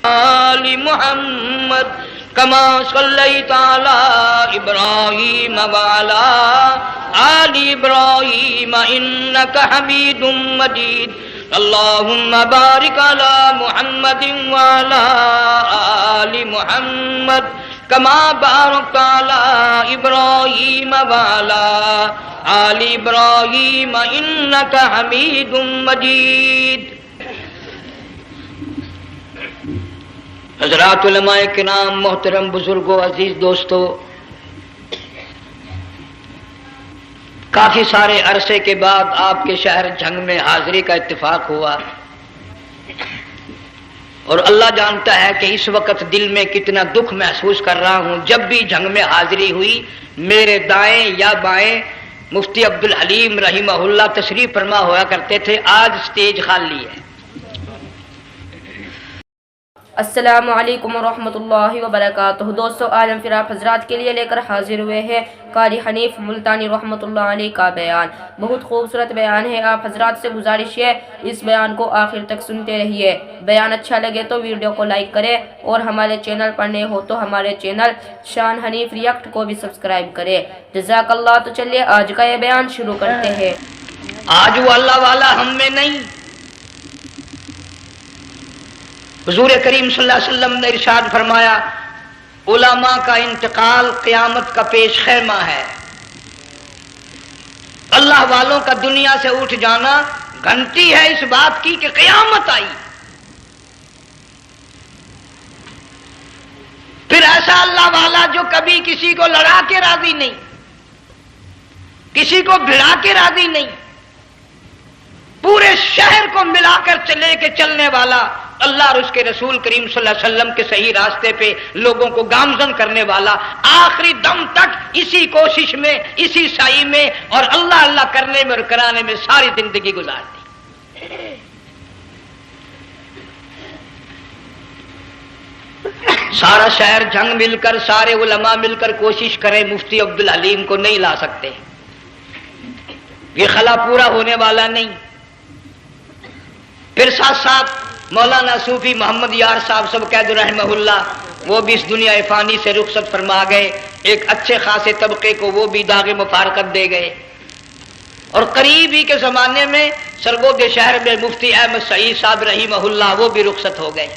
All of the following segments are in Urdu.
آل محمد کما صلیت علی ابراہیم وعلی آل ابراہیم انک حمید مجید اللہم بارک علی محمد وعلی آل محمد کما بارکت علی ابراہیم وعلی آل ابراہیم انک حمید مجید۔ حضرات علماء کرام، محترم بزرگوں، عزیز دوستو، کافی سارے عرصے کے بعد آپ کے شہر جھنگ میں حاضری کا اتفاق ہوا، اور اللہ جانتا ہے کہ اس وقت دل میں کتنا دکھ محسوس کر رہا ہوں۔ جب بھی جھنگ میں حاضری ہوئی، میرے دائیں یا بائیں مفتی عبدالحلیم رحمہ اللہ تشریف فرما ہوا کرتے تھے، آج سٹیج خالی ہے۔ السلام علیکم ورحمۃ اللہ وبرکاتہ۔ دوستو، آج ہم پھر آپ حضرات کے لیے لے کر حاضر ہوئے ہیں قاری حنیف ملتانی رحمۃ اللہ علیہ کا بیان۔ بہت خوبصورت بیان ہے، آپ حضرات سے گزارش ہے اس بیان کو آخر تک سنتے رہیے۔ بیان اچھا لگے تو ویڈیو کو لائک کریں، اور ہمارے چینل پر نئے ہو تو ہمارے چینل شان حنیف ریئیکٹ کو بھی سبسکرائب کریں۔ جزاک اللہ۔ تو چلیے آج کا یہ بیان شروع کرتے ہیں۔ آج وہ اللہ والا ہم میں نہیں۔ حضور کریم صلی اللہ علیہ وسلم نے ارشاد فرمایا، علماء کا انتقال قیامت کا پیش خیمہ ہے۔ اللہ والوں کا دنیا سے اٹھ جانا گھنٹی ہے اس بات کی کہ قیامت آئی۔ پھر ایسا اللہ والا جو کبھی کسی کو لڑا کے راضی نہیں، کسی کو بھڑا کے راضی نہیں، پورے شہر کو ملا کر چلے کے چلنے والا، اللہ اور اس کے رسول کریم صلی اللہ علیہ وسلم کے صحیح راستے پہ لوگوں کو گامزن کرنے والا، آخری دم تک اسی کوشش میں، اسی سعی میں اور اللہ اللہ کرنے میں اور کرانے میں ساری زندگی گزار دی۔ سارا شہر جنگ مل کر، سارے علماء مل کر کوشش کریں، مفتی عبدالحلیم کو نہیں لا سکتے، یہ خلا پورا ہونے والا نہیں۔ پھر ساتھ ساتھ مولانا صوفی محمد یار صاحب سب قید رحمہ اللہ، وہ بھی اس دنیا فانی سے رخصت فرما گئے، ایک اچھے خاصے طبقے کو وہ بھی داغ مفارقت دے گئے۔ اور قریب ہی کے زمانے میں سرگود شہر میں مفتی احمد سعید صاحب رحمہ اللہ وہ بھی رخصت ہو گئے۔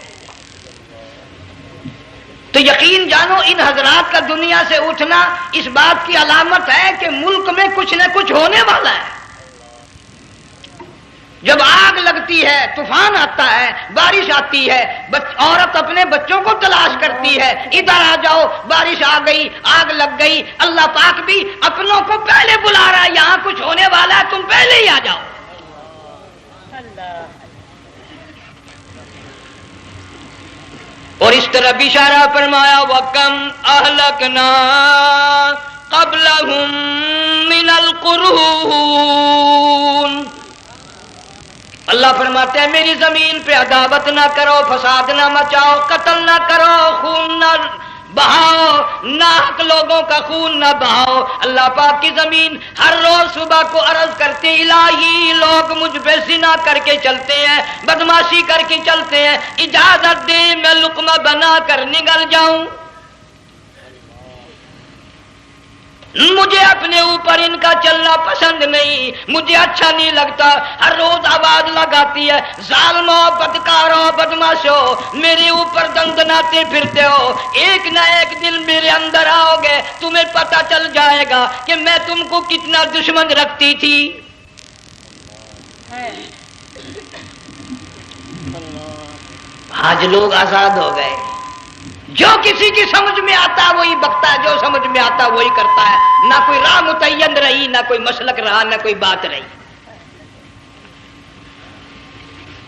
تو یقین جانو ان حضرات کا دنیا سے اٹھنا اس بات کی علامت ہے کہ ملک میں کچھ نہ کچھ ہونے والا ہے۔ جب آگ لگتی ہے، طوفان آتا ہے، بارش آتی ہے، عورت اپنے بچوں کو تلاش کرتی ہے، ادھر آ جاؤ، بارش آ گئی، آگ لگ گئی، اللہ پاک بھی اپنوں کو پہلے بلا رہا ہے، یہاں کچھ ہونے والا ہے، تم پہلے ہی آ جاؤ۔ اور اس طرح اشارہ فرمایا، وَكَمْ أَهْلَكْنَا قَبْلَهُمْ مِنَ الْقُرُونِ۔ اللہ فرماتے ہیں میری زمین پہ عداوت نہ کرو، فساد نہ مچاؤ، قتل نہ کرو، خون نہ بہاؤ، ناحق لوگوں کا خون نہ بہاؤ۔ اللہ پاک کی زمین ہر روز صبح کو عرض کرتے، الہی لوگ مجھ پہ زنا کر کے چلتے ہیں، بدماشی کر کے چلتے ہیں، اجازت دے میں لقمہ بنا کر نگل جاؤں۔ مجھے اپنے اوپر ان کا چلنا پسند نہیں، مجھے اچھا نہیں لگتا۔ ہر روز آواز لگاتی ہے، ظالموں، بدکاروں، بدماشوں، میرے اوپر دندناتے پھرتے ہو، ایک نہ ایک دن میرے اندر آؤ گے، تمہیں پتہ چل جائے گا کہ میں تم کو کتنا دشمن رکھتی تھی۔ آج لوگ آزاد ہو گئے، جو کسی کی سمجھ میں آتا ہے وہی بکتا ہے، جو سمجھ میں آتا ہے وہی کرتا ہے، نہ کوئی راہ متعین رہی، نہ کوئی مسلک رہا، نہ کوئی بات رہی۔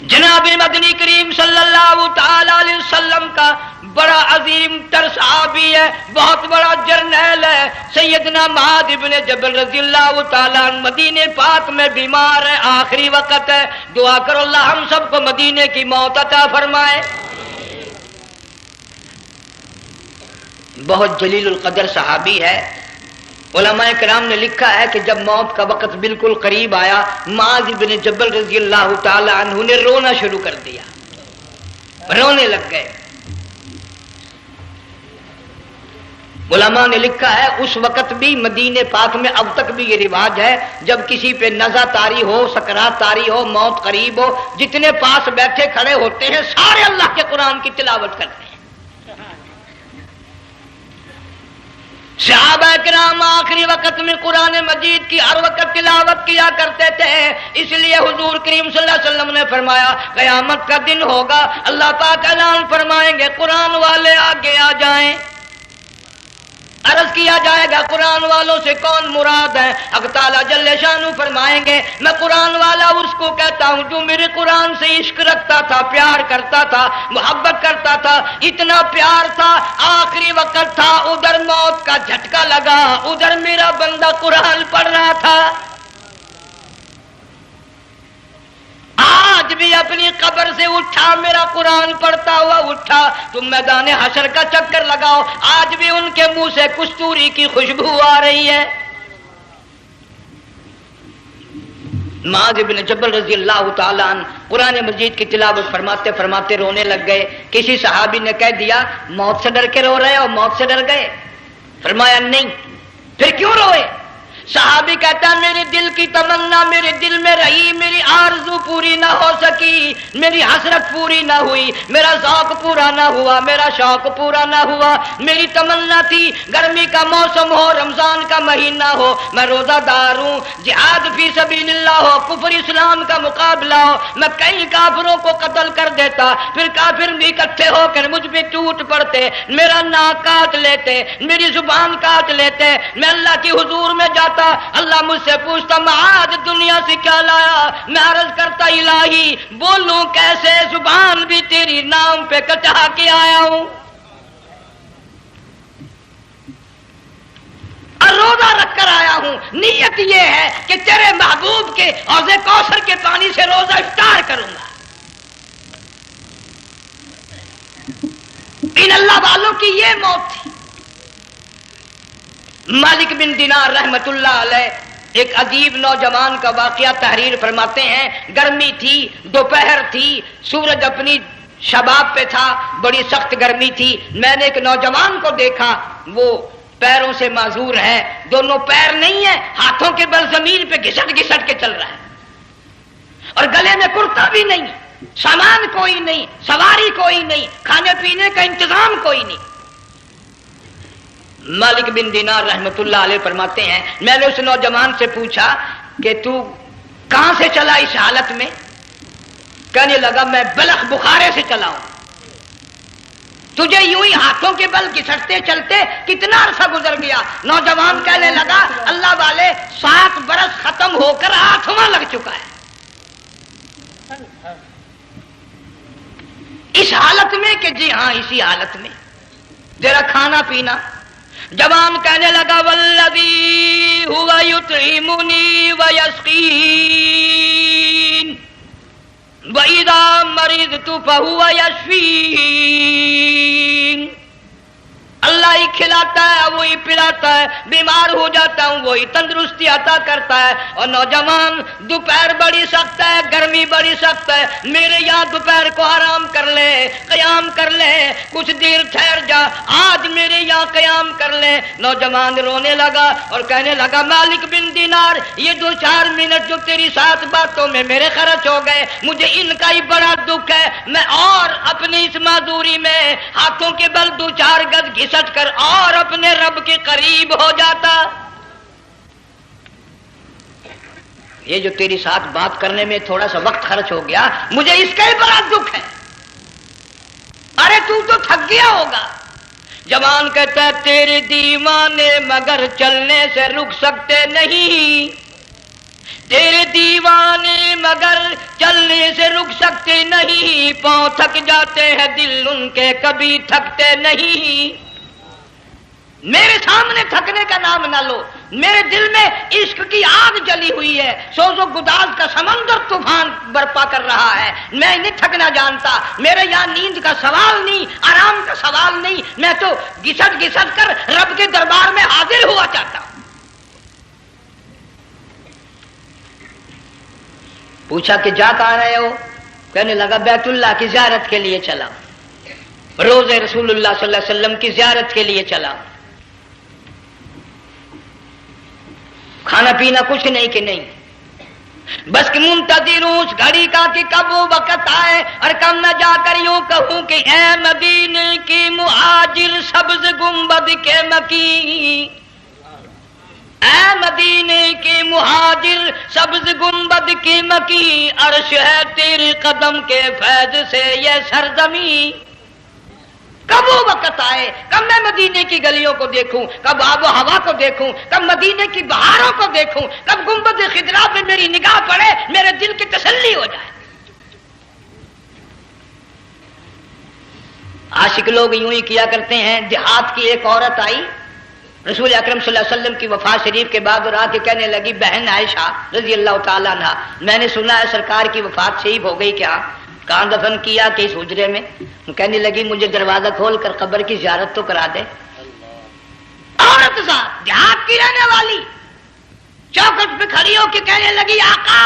جناب مدنی کریم صلی اللہ تعالی علیہ وسلم کا بڑا عظیم تر صحابی ہے، بہت بڑا جرنیل ہے، سیدنا معاذ ابن جبل رضی اللہ تعالی عنہ، مدینے پاک میں بیمار ہے، آخری وقت ہے، دعا کرو اللہ ہم سب کو مدینے کی موت عطا فرمائے۔ بہت جلیل القدر صحابی ہے، علماء کرام نے لکھا ہے کہ جب موت کا وقت بالکل قریب آیا، معاذ بن جبل رضی اللہ تعالی عنہ نے رونا شروع کر دیا۔ رونے لگ گئے۔ علماء نے لکھا ہے اس وقت بھی مدینے پاک میں اب تک بھی یہ رواج ہے، جب کسی پہ نزع طاری ہو، سکرات طاری ہو، موت قریب ہو، جتنے پاس بیٹھے کھڑے ہوتے ہیں سارے اللہ کے قرآن کی تلاوت کرتے ہیں۔ صحابہ کرام آخری وقت میں قرآن مجید کی ہر وقت تلاوت کیا کرتے تھے، اس لیے حضور کریم صلی اللہ علیہ وسلم نے فرمایا قیامت کا دن ہوگا، اللہ پاک اعلان فرمائیں گے قرآن والے آگے آ جائیں۔ عرض کیا جائے گا قرآن والوں سے کون مراد ہے؟ حق تعالیٰ جل شانہ فرمائیں گے میں قرآن والا اس کو کہتا ہوں جو میرے قرآن سے عشق رکھتا تھا، پیار کرتا تھا، محبت کرتا تھا، اتنا پیار تھا آخری وقت تھا، ادھر موت کا جھٹکا لگا، ادھر میرا بندہ قرآن پڑھ رہا تھا، آج بھی اپنی قبر سے اٹھا میرا قرآن پڑھتا ہوا اٹھا، تم میدان حشر کا چکر لگاؤ، آج بھی ان کے منہ سے کستوری کی خوشبو آ رہی ہے۔ معاذ بن جبل رضی اللہ تعالیٰ عنہ قرآن مجید کی تلاوت فرماتے فرماتے رونے لگ گئے۔ کسی صحابی نے کہہ دیا موت سے ڈر کے رو رہے ہو، موت سے ڈر گئے؟ فرمایا نہیں۔ پھر کیوں روئے؟ صحابی کہتا ہے میرے دل کی تمنا میرے دل میں رہی، میری آرزو پوری نہ ہو سکی، میری حسرت پوری نہ ہوئی، میرا ذوق پورا نہ ہوا، میرا شوق پورا نہ ہوا، میری تمنا تھی گرمی کا موسم ہو، رمضان کا مہینہ ہو، میں روزہ دار ہوں، جہاد فی سبیل اللہ ہو، کفر اسلام کا مقابلہ ہو، میں کئی کافروں کو قتل کر دیتا، پھر کافر بھی اکٹھے ہو کر مجھ پہ ٹوٹ پڑتے، میرا ناک کاٹ لیتے، میری زبان کاٹ لیتے، میں اللہ کی حضور میں جاتا، اللہ مجھ سے پوچھتا معاذ دنیا سے کیا لایا؟ میں عرض کرتا الہی بولوں کیسے، زبان بھی تیری نام پہ کٹا کے آیا ہوں، اور روزہ رکھ کر آیا ہوں، نیت یہ ہے کہ تیرے محبوب کے حوض کوثر کے پانی سے روزہ افطار کروں گا۔ ان اللہ والوں کی یہ موت تھی۔ مالک بن دینار رحمت اللہ علیہ ایک عجیب نوجوان کا واقعہ تحریر فرماتے ہیں، گرمی تھی، دوپہر تھی، سورج اپنی شباب پہ تھا، بڑی سخت گرمی تھی، میں نے ایک نوجوان کو دیکھا، وہ پیروں سے معذور ہے، دونوں پیر نہیں ہیں، ہاتھوں کے بل زمین پہ گھسٹ گھسٹ کے چل رہا ہے، اور گلے میں کرتا بھی نہیں، سامان کوئی نہیں، سواری کوئی نہیں، کھانے پینے کا انتظام کوئی نہیں۔ مالک بن دینار رحمت اللہ علیہ فرماتے ہیں میں نے اس نوجوان سے پوچھا کہ تو کہاں سے چلا اس حالت میں؟ کہنے لگا میں بلخ بخارے سے چلا ہوں۔ تجھے یوں ہی ہاتھوں کے بل گھسٹتے چلتے کتنا عرصہ گزر گیا؟ نوجوان کہنے لگا اللہ والے 7 برس ختم ہو کر 8واں لگ چکا ہے، اس حالت میں کہ جی ہاں اسی حالت میں تیرا کھانا پینا۔ جوان کہنے لگا والذی ہوا یطعمنی ویسقین وَإِذَا مَرِضْتُ فَهُوَ يَشْفِينِ، اللہ ہی کھلاتا ہے وہی پلاتا ہے، بیمار ہو جاتا ہوں وہی تندرستی عطا کرتا ہے۔ اور نوجوان دوپہر بڑی سخت ہے، گرمی بڑی سخت ہے، میرے یہاں دوپہر کو آرام کر لے، قیام کر لے، کچھ دیر ٹھہر جا، آج میرے یہاں قیام کر لے۔ نوجوان رونے لگا اور کہنے لگا مالک بن دینار یہ 2-4 منٹ جو تیری ساتھ باتوں میں میرے خرچ ہو گئے، مجھے ان کا ہی بڑا دکھ ہے، میں اور اپنی اس معذوری میں ہاتھوں کے بل 2-4 گز گھسٹ کر اور اپنے رب کے قریب ہو جاتا۔ یہ جو تیری ساتھ بات کرنے میں تھوڑا سا وقت خرچ ہو گیا، مجھے اس کا ہی بڑا دکھ ہے، ارے تو تھک گیا ہوگا۔ جوان کہتا ہے تیرے دیوانے مگر چلنے سے رک سکتے نہیں، تیرے دیوانے مگر چلنے سے رک سکتے نہیں، پاؤں تھک جاتے ہیں دل ان کے کبھی تھکتے نہیں۔ میرے سامنے تھکنے کا نام نہ لو، میرے دل میں عشق کی آگ جلی ہوئی ہے، سوز و گداز کا سمندر طوفان برپا کر رہا ہے، میں نہیں تھکنا جانتا، میرے یہاں نیند کا سوال نہیں، آرام کا سوال نہیں، میں تو گھسٹ گھسٹ کر رب کے دربار میں حاضر ہوا چاہتا ہوں۔ پوچھا کہ جا کہاں رہے ہو؟ کہنے لگا بیت اللہ کی زیارت کے لیے چلا، روز رسول اللہ صلی اللہ علیہ وسلم کی زیارت کے لیے چلا، کھانا پینا کچھ نہیں کہ نہیں، بس کہ منتظر ہوں اس گھڑی کا کہ کب وہ وقت آئے اور کب میں جا کر یوں کہوں کہ اے مدینے کی مہاجر سبز گنبد کے مکی، اے مدینے کے مہاجر سبز گنبد کی مکی، عرش ہے تیرے قدم کے فیض سے یہ سرزمین، کب وہ وقت آئے، کب میں مدینے کی گلیوں کو دیکھوں، کب آب و ہوا کو دیکھوں، کب مدینے کی بہاروں کو دیکھوں، کب گنبد خضرا پہ میری نگاہ پڑے، میرے دل کی تسلی ہو جائے۔ عاشق لوگ یوں ہی کیا کرتے ہیں۔ دیہات کی ایک عورت آئی رسول اکرم صلی اللہ علیہ وسلم کی وفات شریف کے بعد اور آ کے کہنے لگی بہن عائشہ رضی اللہ تعالیٰ عنہا، میں نے سنا ہے سرکار کی وفات شریف ہو گئی، کیا کہاں دفن کیا کہ اس حجرے میں؟ کہنے لگی مجھے دروازہ کھول کر قبر کی زیارت تو کرا دے۔ عورت صاحب دیہات کی رہنے والی چوکھٹ پہ کھڑی ہو کے کہنے لگی آقا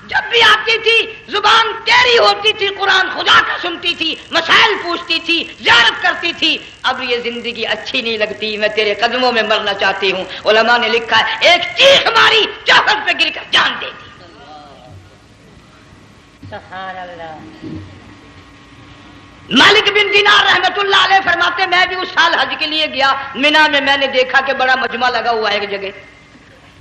جب بھی آتی تھی زبان تیری ہوتی تھی، قرآن خدا کا سنتی تھی، مسائل پوچھتی تھی، زیارت کرتی تھی، اب یہ زندگی اچھی نہیں لگتی، میں تیرے قدموں میں مرنا چاہتی ہوں۔ علماء نے لکھا ہے ایک چیخ ماری، چوکھٹ پہ گر کر جان دے دی۔ سبحان اللہ۔ مالک بن دینار رحمت اللہ علیہ فرماتے میں بھی اس سال حج کے لیے گیا، مینا میں نے دیکھا کہ بڑا مجمع لگا ہوا ہے ایک جگہ،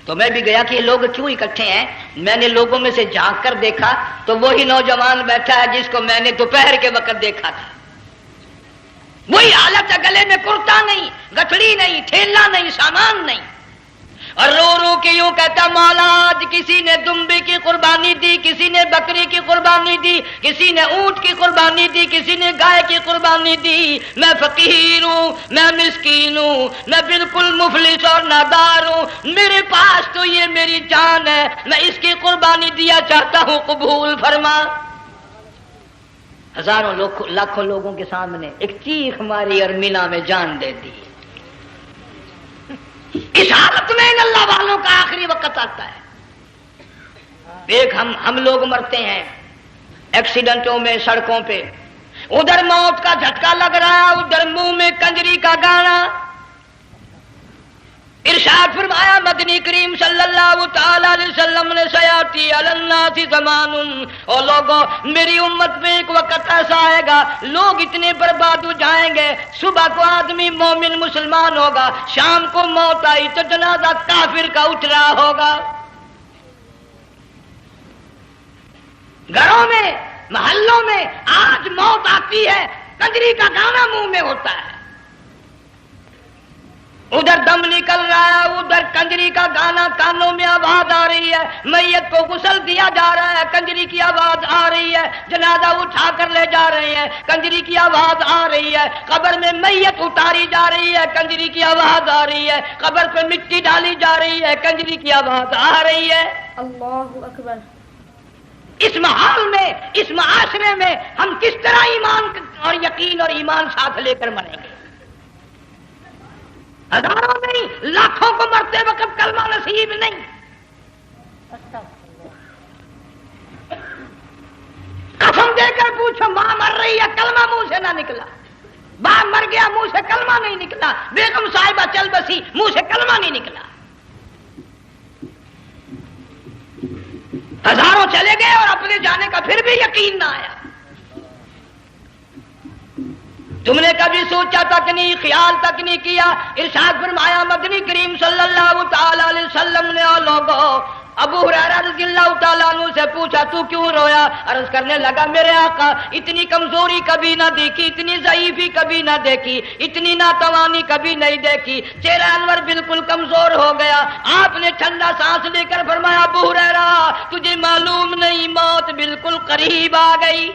تو میں بھی گیا کہ یہ لوگ کیوں اکٹھے ہیں۔ میں نے لوگوں میں سے جھانک کر دیکھا تو وہی نوجوان بیٹھا ہے جس کو میں نے دوپہر کے وقت دیکھا تھا، وہی حالت ہے، گلے میں کرتا نہیں، گٹھڑی نہیں، ٹھیلا نہیں، سامان نہیں، اور رو رو کے یوں کہتا مولا آج کسی نے دمبی کی قربانی دی، کسی نے بکری کی قربانی دی، کسی نے اونٹ کی قربانی دی، کسی نے گائے کی قربانی دی، میں فقیر ہوں، میں مسکین ہوں، میں بالکل مفلس اور نادار ہوں، میرے پاس تو یہ میری جان ہے، میں اس کی قربانی دیا چاہتا ہوں، قبول فرما۔ ہزاروں لاکھوں لوگوں کے سامنے ایک چیخ ماری اور مینا میں جان دے دی۔ اس حالت میں ان اللہ والوں کا آخری وقت آتا ہے۔ ایک ہم لوگ مرتے ہیں ایکسیڈنٹوں میں، سڑکوں پہ، ادھر موت کا جھٹکا لگ رہا ہے، ادھر منہ میں کنجری کا گانا۔ ارشاد فرمایا مدنی کریم صلی اللہ تعالی علیہ وسلم نے سیاتی علی الناس زمان، او لوگوں میری امت میں ایک وقت ایسا آئے گا لوگ اتنے برباد ہو جائیں گے، صبح کو آدمی مومن مسلمان ہوگا، شام کو موت آئی تو جنازہ کافر کا اٹھ رہا ہوگا۔ گھروں میں، محلوں میں آج موت آتی ہے، کنجری کا گانا منہ میں ہوتا ہے، ادھر دم نکل رہا ہے، ادھر کنجری کا گانا کانوں میں آواز آ رہی ہے، میت کو غسل دیا جا رہا ہے، کنجری کی آواز آ رہی ہے، جنازہ اٹھا کر لے جا رہے ہیں، کنجری کی آواز آ رہی ہے، قبر میں میت اتاری جا رہی ہے، کنجری کی آواز آ رہی ہے، قبر پہ مٹی ڈالی جا رہی ہے، کنجری کی آواز آ رہی ہے۔ اللہ اکبر۔ اس ماحول میں، اس معاشرے میں ہم کس طرح ایمان اور یقین اور ایمان ساتھ لے کر مریں گے؟ ہزاروں نہیں لاکھوں کو مرتے وقت کلمہ نصیب نہیں۔ قسم دے کر پوچھو ماں مر رہی ہے کلمہ منہ سے نہ نکلا، باپ مر گیا منہ سے کلمہ نہیں نکلا، بیگم صاحبہ چل بسی منہ سے کلمہ نہیں نکلا، ہزاروں چلے گئے اور اپنے جانے کا پھر بھی یقین نہ آیا۔ تم نے کبھی سوچا تک نہیں، خیال تک نہیں کیا۔ ارشاد فرمایا مدنی کریم صلی اللہ تعالی علیہ وسلم نے اور لوگوں ابو ہریرہ رضی اللہ تعالیٰ عنہ سے پوچھا تو کیوں رویا؟ عرض کرنے لگا میرے آقا اتنی کمزوری کبھی نہ دیکھی، اتنی ضعیفی کبھی نہ دیکھی، اتنی ناتوانی کبھی نہیں دیکھی، چہرہ انور بالکل کمزور ہو گیا۔ آپ نے ٹھنڈا سانس لے کر فرمایا ابو ہریرہ تجھے معلوم نہیں موت بالکل قریب آ گئی،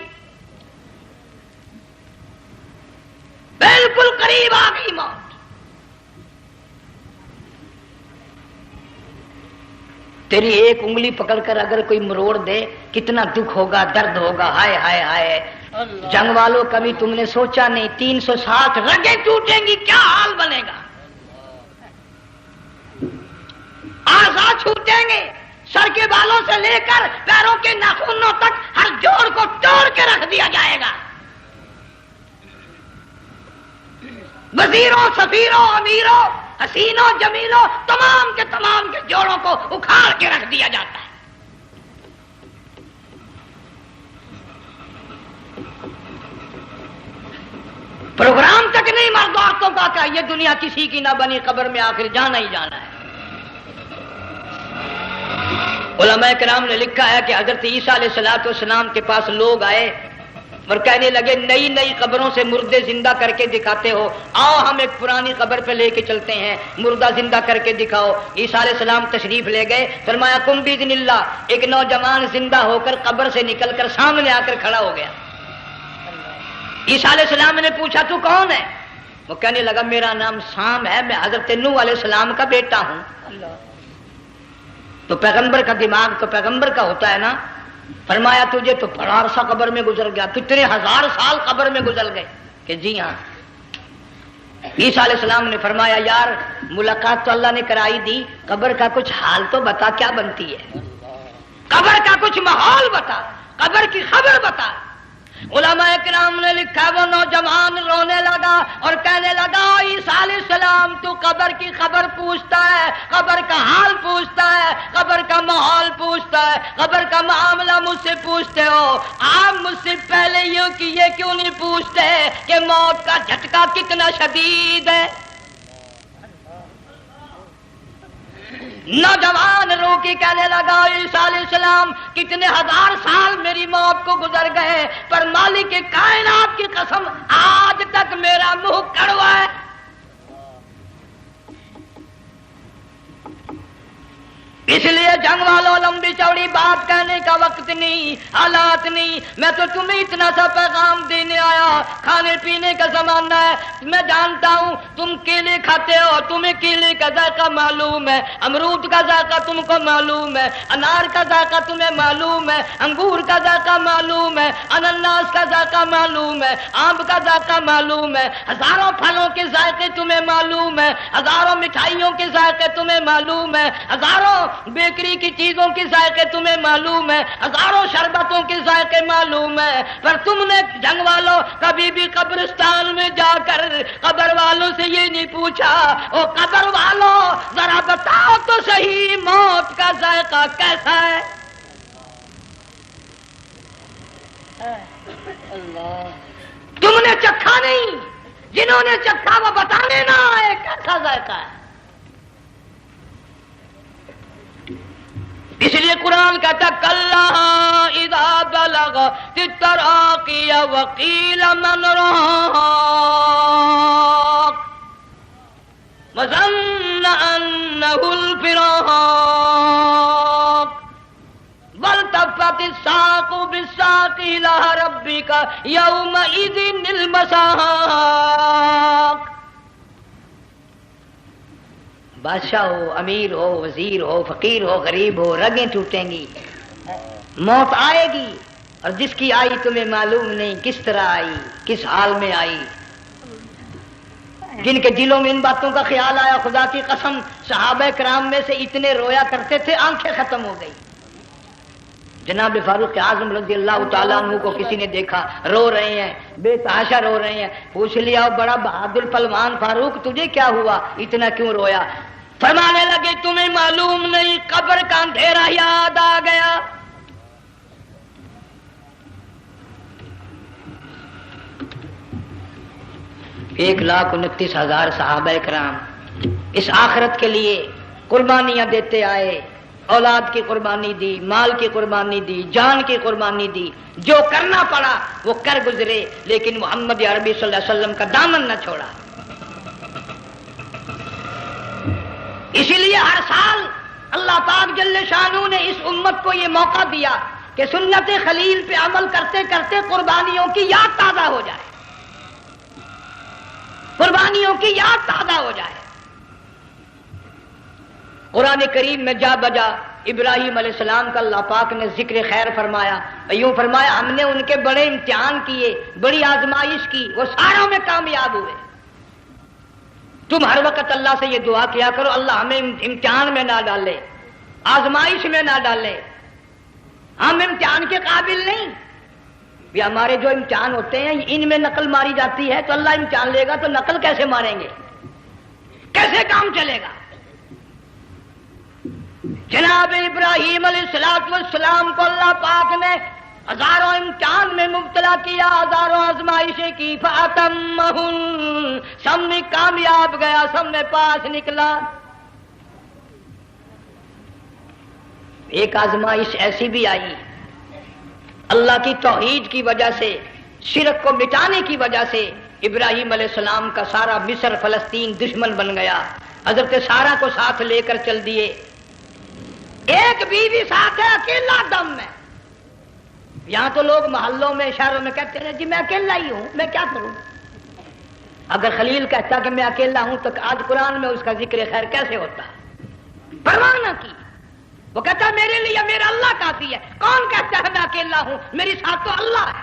بالکل قریب آ گئی موت۔ تیری ایک انگلی پکڑ کر اگر کوئی مروڑ دے کتنا دکھ ہوگا، درد ہوگا، ہائے ہائے ہائے۔ جنگ والوں کبھی تم نے سوچا نہیں 360 رگیں ٹوٹیں گی کیا حال بنے گا، اعضاء چھوٹیں گے، سر کے بالوں سے لے کر پیروں کے ناخنوں تک ہر جوڑ کو توڑ کے رکھ دیا جائے گا. وزیروں، سفیروں، امیروں، حسینوں، جمیلوں، تمام کے جوڑوں کو اکھاڑ کے رکھ دیا جاتا ہے. پروگرام تک نہیں مرد عورتوں کا کہ یہ دنیا کسی کی نہ بنی، قبر میں آخر جانا ہی جانا ہے. علماء کرام نے لکھا ہے کہ حضرت عیسیٰ علیہ السلام کے پاس لوگ آئے اور کہنے لگے نئی قبروں سے مردے زندہ کر کے دکھاتے ہو، آؤ ہم ایک پرانی قبر پہ لے کے چلتے ہیں، مردہ زندہ کر کے دکھاؤ. عیسیٰ علیہ السلام تشریف لے گئے، فرمایا کم باذن اللہ. ایک نوجوان زندہ ہو کر قبر سے نکل کر سامنے آ کر کھڑا ہو گیا. عیسیٰ علیہ السلام نے پوچھا تو کون ہے؟ وہ کہنے لگا میرا نام سام ہے، میں حضرت نوح علیہ السلام کا بیٹا ہوں. تو پیغمبر کا دماغ تو پیغمبر کا ہوتا ہے نا. فرمایا تجھے تو بڑا عرصہ قبر میں گزر گیا، کتنے ہزار سال قبر میں گزر گئے؟ کہ جی ہاں. عیسیٰ علیہ السلام نے فرمایا یار ملاقات تو اللہ نے کرائی دی، قبر کا کچھ حال تو بتا، کیا بنتی ہے؟ قبر کا کچھ ماحول بتا، قبر کی خبر بتا. علماء کرام نے لکھا وہ نوجوان رونے لگا اور کہنے لگا عیسیٰ علیہ السلام تو قبر کی خبر پوچھتا ہے، قبر کا حال پوچھتا ہے، قبر کا ماحول پوچھتا ہے، قبر کا معاملہ مجھ سے پوچھتے ہو. آپ مجھ سے پہلے یہ کیوں نہیں پوچھتے کہ موت کا جھٹکا کتنا شدید ہے؟ نوجوان رو کے کہنے لگا عیسیٰ علیہ السلام کتنے ہزار سال میری موت کو گزر گئے، پر مالک کائنات کی قسم آج تک میرا منہ کڑوا ہے. اس لیے جنگ والوں لمبی چوڑی بات کہنے کا وقت نہیں، حالات نہیں. میں تو تمہیں اتنا سا پیغام دینے آیا. کھانے پینے کا زمانہ ہے، میں جانتا ہوں تم کیلے کھاتے ہو، تمہیں کیلے کا ذائقہ معلوم ہے، امرود کا ذائقہ تم کو معلوم ہے، انار کا ذائقہ تمہیں معلوم ہے، انگور کا ذائقہ معلوم ہے، انناس کا ذائقہ معلوم ہے، آم کا ذائقہ معلوم ہے، ہزاروں پھلوں کے ذائقے تمہیں معلوم ہے، ہزاروں مٹھائیوں کے ذائقے تمہیں معلوم ہے، ہزاروں بیکری کی چیزوں کے ذائقے تمہیں معلوم ہے، ہزاروں شربتوں کے ذائقے معلوم ہے. پر تم نے جنگ والوں کبھی بھی قبرستان میں جا کر قبر والوں سے یہ نہیں پوچھا او قبر والوں ذرا بتاؤ تو صحیح موت کا ذائقہ کیسا ہے؟ تم نے چکھا نہیں، جنہوں نے چکھا وہ بتانے نہ آئے کیسا ذائقہ ہے. اس لیے قرآن کہتا کلا اذا بلغت التراقی وقیل من راق وظن انه الفراق والتفت الساق بالساق الى ربك يومئذ المساق. بادشاہ ہو، امیر ہو، وزیر ہو، فقیر ہو، غریب ہو، رگیں ٹوٹیں گی، موت آئے گی. اور جس کی آئی تمہیں معلوم نہیں کس طرح آئی، کس حال میں آئی. جن کے دلوں میں ان باتوں کا خیال آیا خدا کی قسم صحابہ کرام میں سے اتنے رویا کرتے تھے آنکھیں ختم ہو گئی. جناب فاروق اعظم رضی اللہ تعالیٰ عنہ کو کسی نے دیکھا رو رہے ہیں، بے تحاشا رو رہے ہیں. پوچھ لیا بڑا بہادر پلوان فاروق تجھے کیا ہوا، اتنا کیوں رویا؟ فرمانے لگے تمہیں معلوم نہیں قبر کا اندھیرا یاد آ گیا. ایک 1,29,000 صحابہ کرام اس آخرت کے لیے قربانیاں دیتے آئے. اولاد کی قربانی دی، مال کی قربانی دی، جان کی قربانی دی، جو کرنا پڑا وہ کر گزرے، لیکن محمد عربی صلی اللہ علیہ وسلم کا دامن نہ چھوڑا. اسی لیے ہر سال اللہ پاک جل شانہ نے اس امت کو یہ موقع دیا کہ سنت خلیل پہ عمل کرتے کرتے قربانیوں کی یاد تازہ ہو جائے، قربانیوں کی یاد تازہ ہو جائے. قرآن کریم میں جا بجا ابراہیم علیہ السلام کا اللہ پاک نے ذکر خیر فرمایا. یوں فرمایا ہم نے ان کے بڑے امتحان کیے، بڑی آزمائش کی، وہ ساروں میں کامیاب ہوئے. تم ہر وقت اللہ سے یہ دعا کیا کرو اللہ ہمیں امتحان میں نہ ڈالے. آزمائش میں نہ ڈالے. ہم امتحان کے قابل نہیں. یہ ہمارے جو امتحان ہوتے ہیں ان میں نقل ماری جاتی ہے، تو اللہ امتحان لے گا تو نقل کیسے ماریں گے؟ کیسے کام چلے گا؟ جناب ابراہیم علیہ السلام کو اللہ پاک نے ہزاروں امتحان میں مبتلا کیا، ہزاروں آزمائشیں کی، فَأَتَمَّهُنَّ سب میں کامیاب گیا، سب میں پاس نکلا. ایک آزمائش ایسی بھی آئی اللہ کی توحید کی وجہ سے، شرک کو مٹانے کی وجہ سے ابراہیم علیہ السلام کا سارا مصر فلسطین دشمن بن گیا. حضرت سارہ کو ساتھ لے کر چل دیے. ایک بیوی ساتھ ہے، اکیلا دم میں. یہاں تو لوگ محلوں میں شہروں میں کہتے ہیں جی میں اکیلا ہی ہوں، میں کیا کروں. اگر خلیل کہتا کہ میں اکیلا ہوں تو آج قرآن میں اس کا ذکر خیر کیسے ہوتا؟ پرواہ نہ کی. وہ کہتا میرے لیے میرا اللہ کافی ہے. کون کہتا ہے میں اکیلا ہوں؟ میری ساتھ تو اللہ ہے.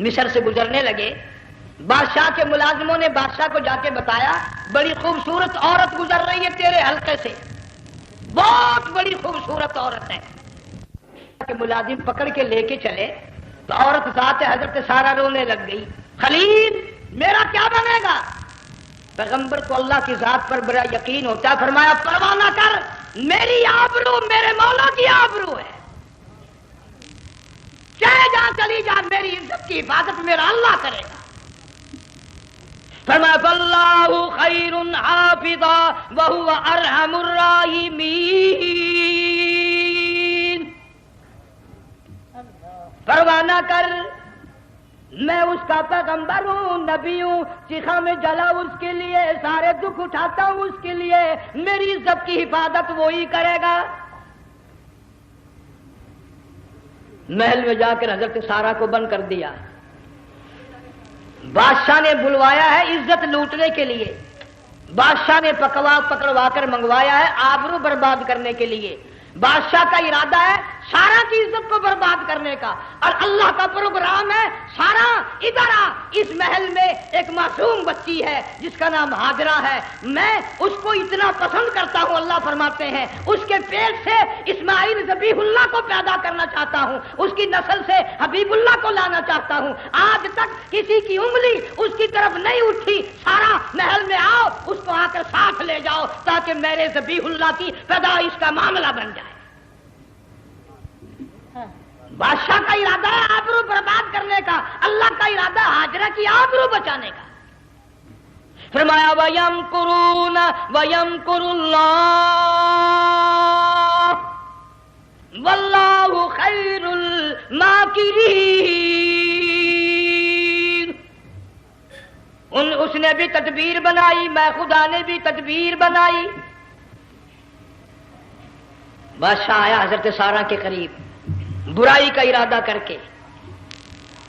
مصر سے گزرنے لگے. بادشاہ کے ملازموں نے بادشاہ کو جا کے بتایا بڑی خوبصورت عورت گزر رہی ہے تیرے حلقے سے، بہت بڑی خوبصورت عورت ہے. کہ ملازم پکڑ کے لے کے چلے تو عورت ذات حضرت سارہ رونے لگ گئی. خلیل میرا کیا بنے گا؟ پیغمبر کو اللہ کی ذات پر بڑا یقین ہوتا ہے. فرمایا پرواہ نہ کر، میری آبرو میرے مولا کی آبرو ہے. چاہے جہاں چلی جا، میری عزت کی حفاظت میرا اللہ کرے گا. فرمایا فاللہ خیر حافظا وہو ارحم الراحمین. پرواہ نہ کر، میں اس کا پیغمبر ہوں، نبی ہوں. چیخا میں جلا اس کے لیے، سارے دکھ اٹھاتا ہوں اس کے لیے. میری عزت کی حفاظت وہی کرے گا. محل میں جا کر حضرت سارہ کو بند کر دیا. بادشاہ نے بلوایا ہے عزت لوٹنے کے لیے، بادشاہ نے پکڑوا کر منگوایا ہے آبرو برباد کرنے کے لیے. بادشاہ کا ارادہ ہے سارا کی عزت کو برباد کرنے کا، اور اللہ کا پروگرام ہے سارا ادھر آ. اس محل میں ایک معصوم بچی ہے جس کا نام ہاجرہ ہے، میں اس کو اتنا پسند کرتا ہوں. اللہ فرماتے ہیں اس کے پیٹ سے اسماعیل ذبیح اللہ کو پیدا کرنا چاہتا ہوں، اس کی نسل سے حبیب اللہ کو لانا چاہتا ہوں. آج تک کسی کی انگلی اس کی طرف نہیں اٹھی. سارا محل میں آؤ، اس کو آ کر ساتھ لے جاؤ تاکہ میرے ذبیح اللہ کی پیدائش کا معاملہ بن جائے. بادشاہ کا ارادہ ہے آبرو برباد کرنے کا، اللہ کا ارادہ ہاجرہ کی آبرو بچانے کا. فرمایا وَيَمْكُرُونَ وَيَمْكُرُ اللَّهُ وَاللَّهُ خَيْرُ الْمَاكِرِينَ. اس نے بھی تدبیر بنائی، میں خدا نے بھی تدبیر بنائی. بادشاہ آیا حضرت سارہ کے قریب برائی کا ارادہ کر کے.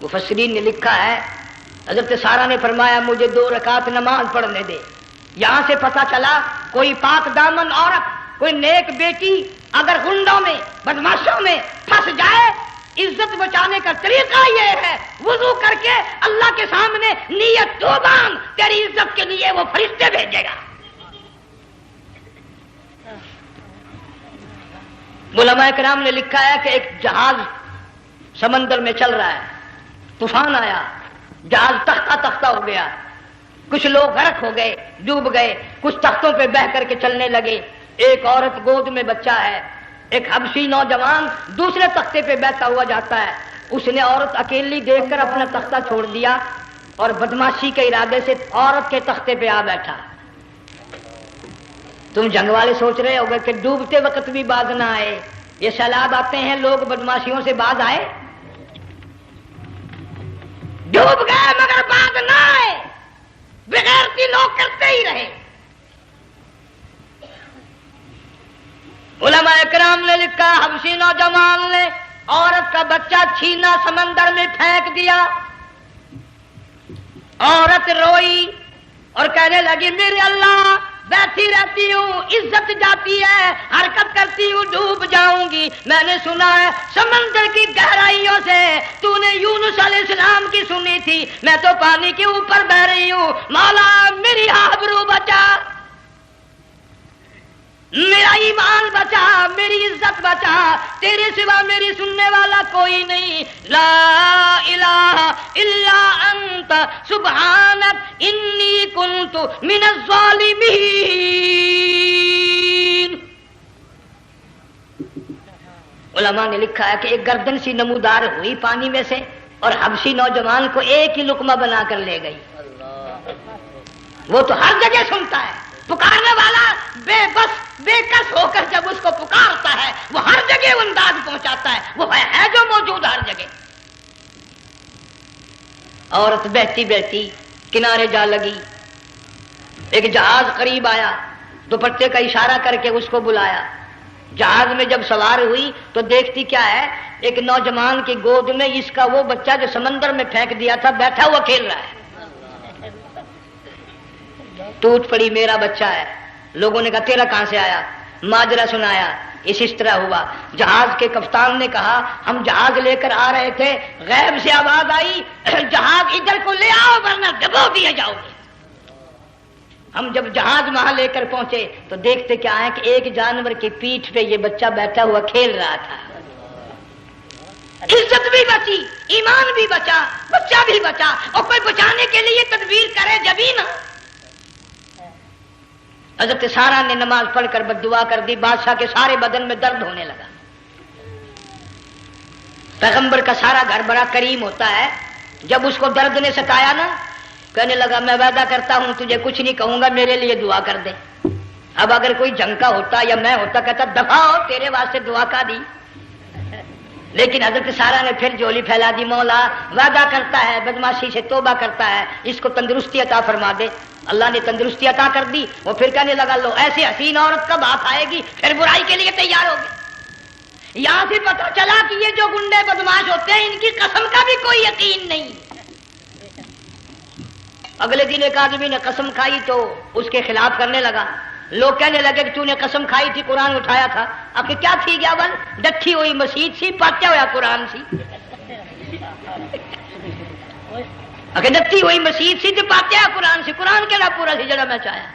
مفسرین نے لکھا ہے حضرت سارہ نے فرمایا مجھے 2 رکعت نماز پڑھنے دے. یہاں سے پتہ چلا کوئی پاک دامن عورت، کوئی نیک بیٹی اگر غنڈوں میں بدماشوں میں پھنس جائے، عزت بچانے کا طریقہ یہ ہے وضو کر کے اللہ کے سامنے نیت تو باندھ، تیری عزت کے لیے وہ فرشتے بھیجے گا. علماء کرام نے لکھا ہے کہ ایک جہاز سمندر میں چل رہا ہے، طوفان آیا، جہاز تختہ تختہ ہو گیا، کچھ لوگ غرق ہو گئے، ڈوب گئے، کچھ تختوں پہ بہ کر کے چلنے لگے. ایک عورت گود میں بچہ ہے، ایک حبشی نوجوان دوسرے تختے پہ بیٹھا ہوا جاتا ہے. اس نے عورت اکیلی دیکھ کر اپنا تختہ چھوڑ دیا اور بدماشی کے ارادے سے عورت کے تختے پہ آ بیٹھا. تم جنگ والے سوچ رہے ہوگے کہ ڈوبتے وقت بھی باز نہ آئے. یہ سیلاب آتے ہیں لوگ بدماشیوں سے باز آئے؟ ڈوب گئے مگر باز نہ آئے، بغیرتی لوگ کرتے ہی رہے. علماء کرام نے لکھا حبشی نوجوان نے عورت کا بچہ چھینا سمندر میں پھینک دیا. عورت روئی اور کہنے لگی میرے اللہ، بیٹھی رہتی ہوں، عزت جاتی ہے، حرکت کرتی ہوں، ڈوب جاؤں گی. میں نے سنا ہے سمندر کی گہرائیوں سے تو نے یونس علیہ السلام کی سنی تھی، میں تو پانی کے اوپر بہ رہی ہوں، مولا میری آبرو بچا. میرا ایمان بچا، میری عزت بچا، تیرے سوا میری سننے والا کوئی نہیں، لا الہ الا انت سبحانک انی کنت من الظالمین۔ علماء نے لکھا ہے کہ ایک گردن سی نمودار ہوئی پانی میں سے اور حبشی نوجوان کو ایک ہی لقمہ بنا کر لے گئی۔ وہ تو ہر جگہ سنتا ہے، پکارنے والا بے بس بے کس ہو کر جب اس کو پکارتا ہے وہ ہر جگہ انداز پہنچاتا ہے، وہ ہے جو موجود ہر جگہ۔ عورت بہتی بہتی کنارے جا لگی، ایک جہاز قریب آیا، دوپٹے کا اشارہ کر کے اس کو بلایا۔ جہاز میں جب سوار ہوئی تو دیکھتی کیا ہے، ایک نوجوان کی گود میں اس کا وہ بچہ جو سمندر میں پھینک دیا تھا بیٹھا ہوا کھیل رہا ہے۔ ٹوٹ پڑی، میرا بچہ ہے۔ لوگوں نے کہا تیرا کہاں سے آیا؟ ماجرا سنایا، اس طرح ہوا۔ جہاز کے کپتان نے کہا ہم جہاز لے کر آ رہے تھے، غیب سے آواز آئی جہاز ادھر کو لے آؤ ورنہ ڈبو دیے جاؤ گے۔ ہم جب جہاز وہاں لے کر پہنچے تو دیکھتے کیا ہے کہ ایک جانور کی پیٹھ پہ یہ بچہ بیٹھا ہوا کھیل رہا تھا۔ عزت بھی بچی، ایمان بھی بچا، بچہ بھی بچا، اور کوئی بچانے کے لیے تدبیر کرے جبھی نا۔ حضرت سارہ نے نماز پڑھ کر بددعا کر دی، بادشاہ کے سارے بدن میں درد ہونے لگا۔ پیغمبر کا سارا گھر بڑا کریم ہوتا ہے، جب اس کو درد نے ستایا نا، کہنے لگا میں وعدہ کرتا ہوں تجھے کچھ نہیں کہوں گا، میرے لیے دعا کر دے۔ اب اگر کوئی جنگ کا ہوتا یا میں ہوتا کہتا دفع ہو، تیرے واسطے دعا کا دی۔ لیکن حضرت سارہ نے پھر جولی پھیلا دی، مولا وعدہ کرتا ہے، بدماشی سے توبہ کرتا ہے، اس کو تندرستی عطا فرما دے۔ اللہ نے تندرستی عطا کر دی۔ وہ پھر کہنے لگا لو ایسی حسین عورت کب ہاتھ آئے گی، پھر برائی کے لیے تیار ہو گئے۔ یہاں سے پتہ چلا کہ یہ جو گنڈے بدماش ہوتے ہیں ان کی قسم کا بھی کوئی یقین نہیں۔ اگلے دن ایک آدمی نے قسم کھائی تو اس کے خلاف کرنے لگا۔ لوگ کہنے لگے کہ تو نے قسم کھائی تھی، قرآن اٹھایا تھا، آخر کیا تھی گیا بل ڈٹھی ہوئی مسجد سی، پاٹیا ہوا قرآن سی۔ اگر ڈٹھی ہوئی مسجد سی تو پاٹیا قرآن سی، قرآن کے نام پورا سی جڑا میں چاہیا۔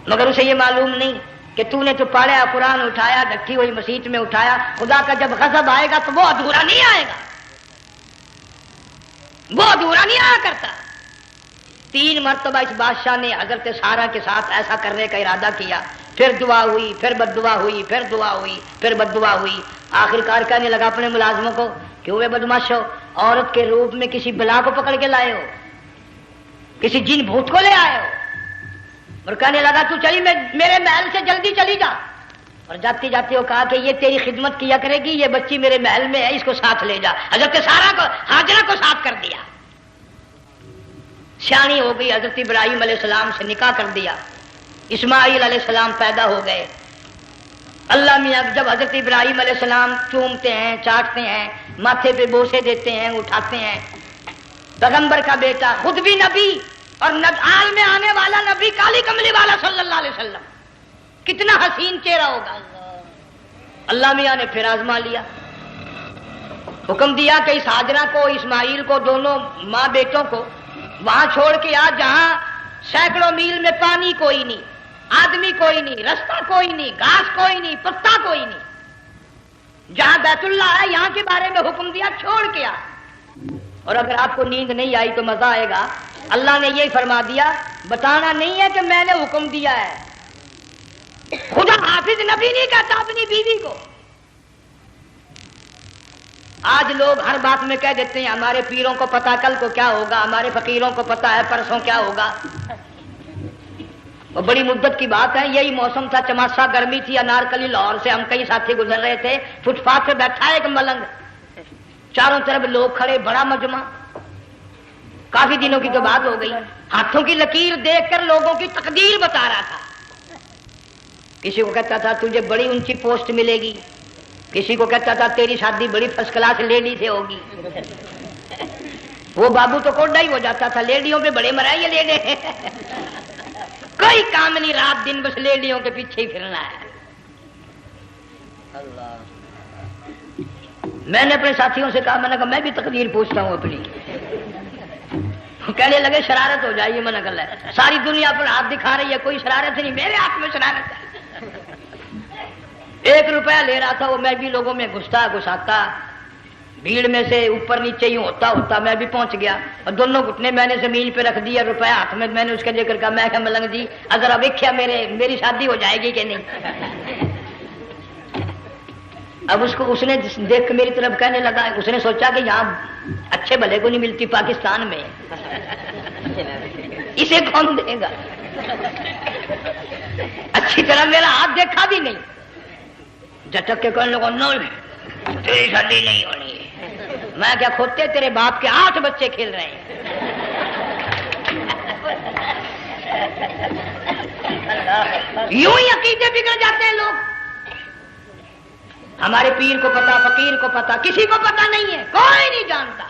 مگر اسے یہ معلوم نہیں کہ تو نے تو پاڑیا قرآن اٹھایا، ڈٹھی ہوئی مسجد میں اٹھایا، خدا کا جب غضب آئے گا تو وہ ادھورا نہیں آئے گا، وہ ادھورا نہیں آیا کرتا۔ 3 مرتبہ اس بادشاہ نے حضرت سارہ کے ساتھ ایسا کرنے کا ارادہ کیا، پھر دعا ہوئی، پھر بد دعا ہوئی، پھر دعا ہوئی، پھر بد دعا ہوئی۔ آخر کار کہنے لگا اپنے ملازموں کو کہ ہوئے بدماشو، عورت کے روپ میں کسی بلا کو پکڑ کے لائے ہو، کسی جن بھوت کو لے آئے ہو۔ اور کہنے لگا تو چلی میرے محل سے جلدی چلی جا۔ اور جاتی جاتی وہ کہا کہ یہ تیری خدمت کیا کرے گی، یہ بچی میرے محل میں ہے، اس کو ساتھ لے جا۔ حضرت سارہ کو، ہاجرہ کو ساتھ کر دیا۔ سیانی ہو گئی، حضرت ابراہیم علیہ السلام سے نکاح کر دیا، اسماعیل علیہ السلام پیدا ہو گئے۔ اللہ میاں جب حضرت ابراہیم علیہ السلام چومتے ہیں، چاٹتے ہیں، ماتھے پہ بوسے دیتے ہیں، اٹھاتے ہیں، پیغمبر کا بیٹا، خود بھی نبی اور عالم میں آنے والا نبی، کالی کملی والا صلی اللہ علیہ وسلم، کتنا حسین چہرہ ہوگا۔ اللہ میاں نے پھر آزما لیا، حکم دیا کہ اس ہاجرہ کو، اسماعیل کو، دونوں ماں بیٹوں کو وہاں چھوڑ کے آ جہاں سینکڑوں میل میں پانی کوئی نہیں، آدمی کوئی نہیں، رستہ کوئی نہیں، گھاس کوئی نہیں، پتا کوئی نہیں، جہاں بیت اللہ ہے یہاں کے بارے میں حکم دیا، چھوڑ کے آ۔ اور اگر آپ کو نیند نہیں آئی تو مزہ آئے گا، اللہ نے یہ فرما دیا، بتانا نہیں ہے کہ میں نے حکم دیا ہے۔ خدا حافظ نبی نہیں کہتا اپنی بیوی کو۔ آج لوگ ہر بات میں کہہ دیتے ہیں ہمارے پیروں کو پتا کل کو کیا ہوگا، ہمارے فقیروں کو پتا ہے پرسوں کیا ہوگا۔ وہ بڑی مدت کی بات ہے، یہی موسم تھا، چماسا گرمی تھی، انارکلی لاہور سے ہم کئی ساتھی گزر رہے تھے، فٹ پاتھ پہ بیٹھا ہے ایک ملنگ، چاروں طرف لوگ کھڑے، بڑا مجمع، کافی دنوں کی تو بات ہو گئی، ہاتھوں کی لکیر دیکھ کر لوگوں کی تقدیر بتا رہا تھا۔ کسی کو کہتا تھا تجھے بڑی اونچی پوسٹ ملے گی، کسی کو کہتا تھا تیری شادی بڑی فرسٹ کلاس لیڈی سے ہوگی۔ وہ بابو تو کوڈا ہی ہو جاتا تھا، لیڈیوں پہ بڑے مرائے لیڈے کوئی کام نہیں، رات دن بس لیڈیوں کے پیچھے ہی پھرنا ہے۔ میں نے اپنے ساتھیوں سے کہا، میں نے کہا میں بھی تقدیر پوچھتا ہوں اپنی، کہنے لگے شرارت ہو جائے، یہ منع کر لے، ساری دنیا پر ہاتھ دکھا رہی ہے، کوئی شرارت نہیں، میرے ہاتھ میں شرارت ہے۔ 1 روپیہ لے رہا تھا وہ، میں بھی لوگوں میں گھساتا بھیڑ میں سے اوپر نیچے ہی ہوتا میں بھی پہنچ گیا، اور دونوں گھٹنے میں نے زمین پہ رکھ دیا، روپیہ ہاتھ میں، میں نے اس کا ذکر کہا، میں کہ ملنگ جی ذرا ویکھیا میری شادی ہو جائے گی کہ نہیں؟ اب اس نے دیکھ کے میری طرف کہنے لگا، اس نے سوچا کہ یہاں اچھے بھلے کو نہیں ملتی پاکستان میں، اسے کون دے گا؟ اچھی طرح میرا ہاتھ دیکھا بھی نہیں، جھٹک کے کہنے لگا نو تیری شادی نہیں ہونی۔ میں کیا کھوتے تیرے باپ کے 8 بچے کھیل رہے ہیں۔ یوں ہی عقیدے بگڑ جاتے ہیں لوگ۔ ہمارے پیر کو پتا، فقیر کو پتا، کسی کو پتا نہیں ہے، کوئی نہیں جانتا۔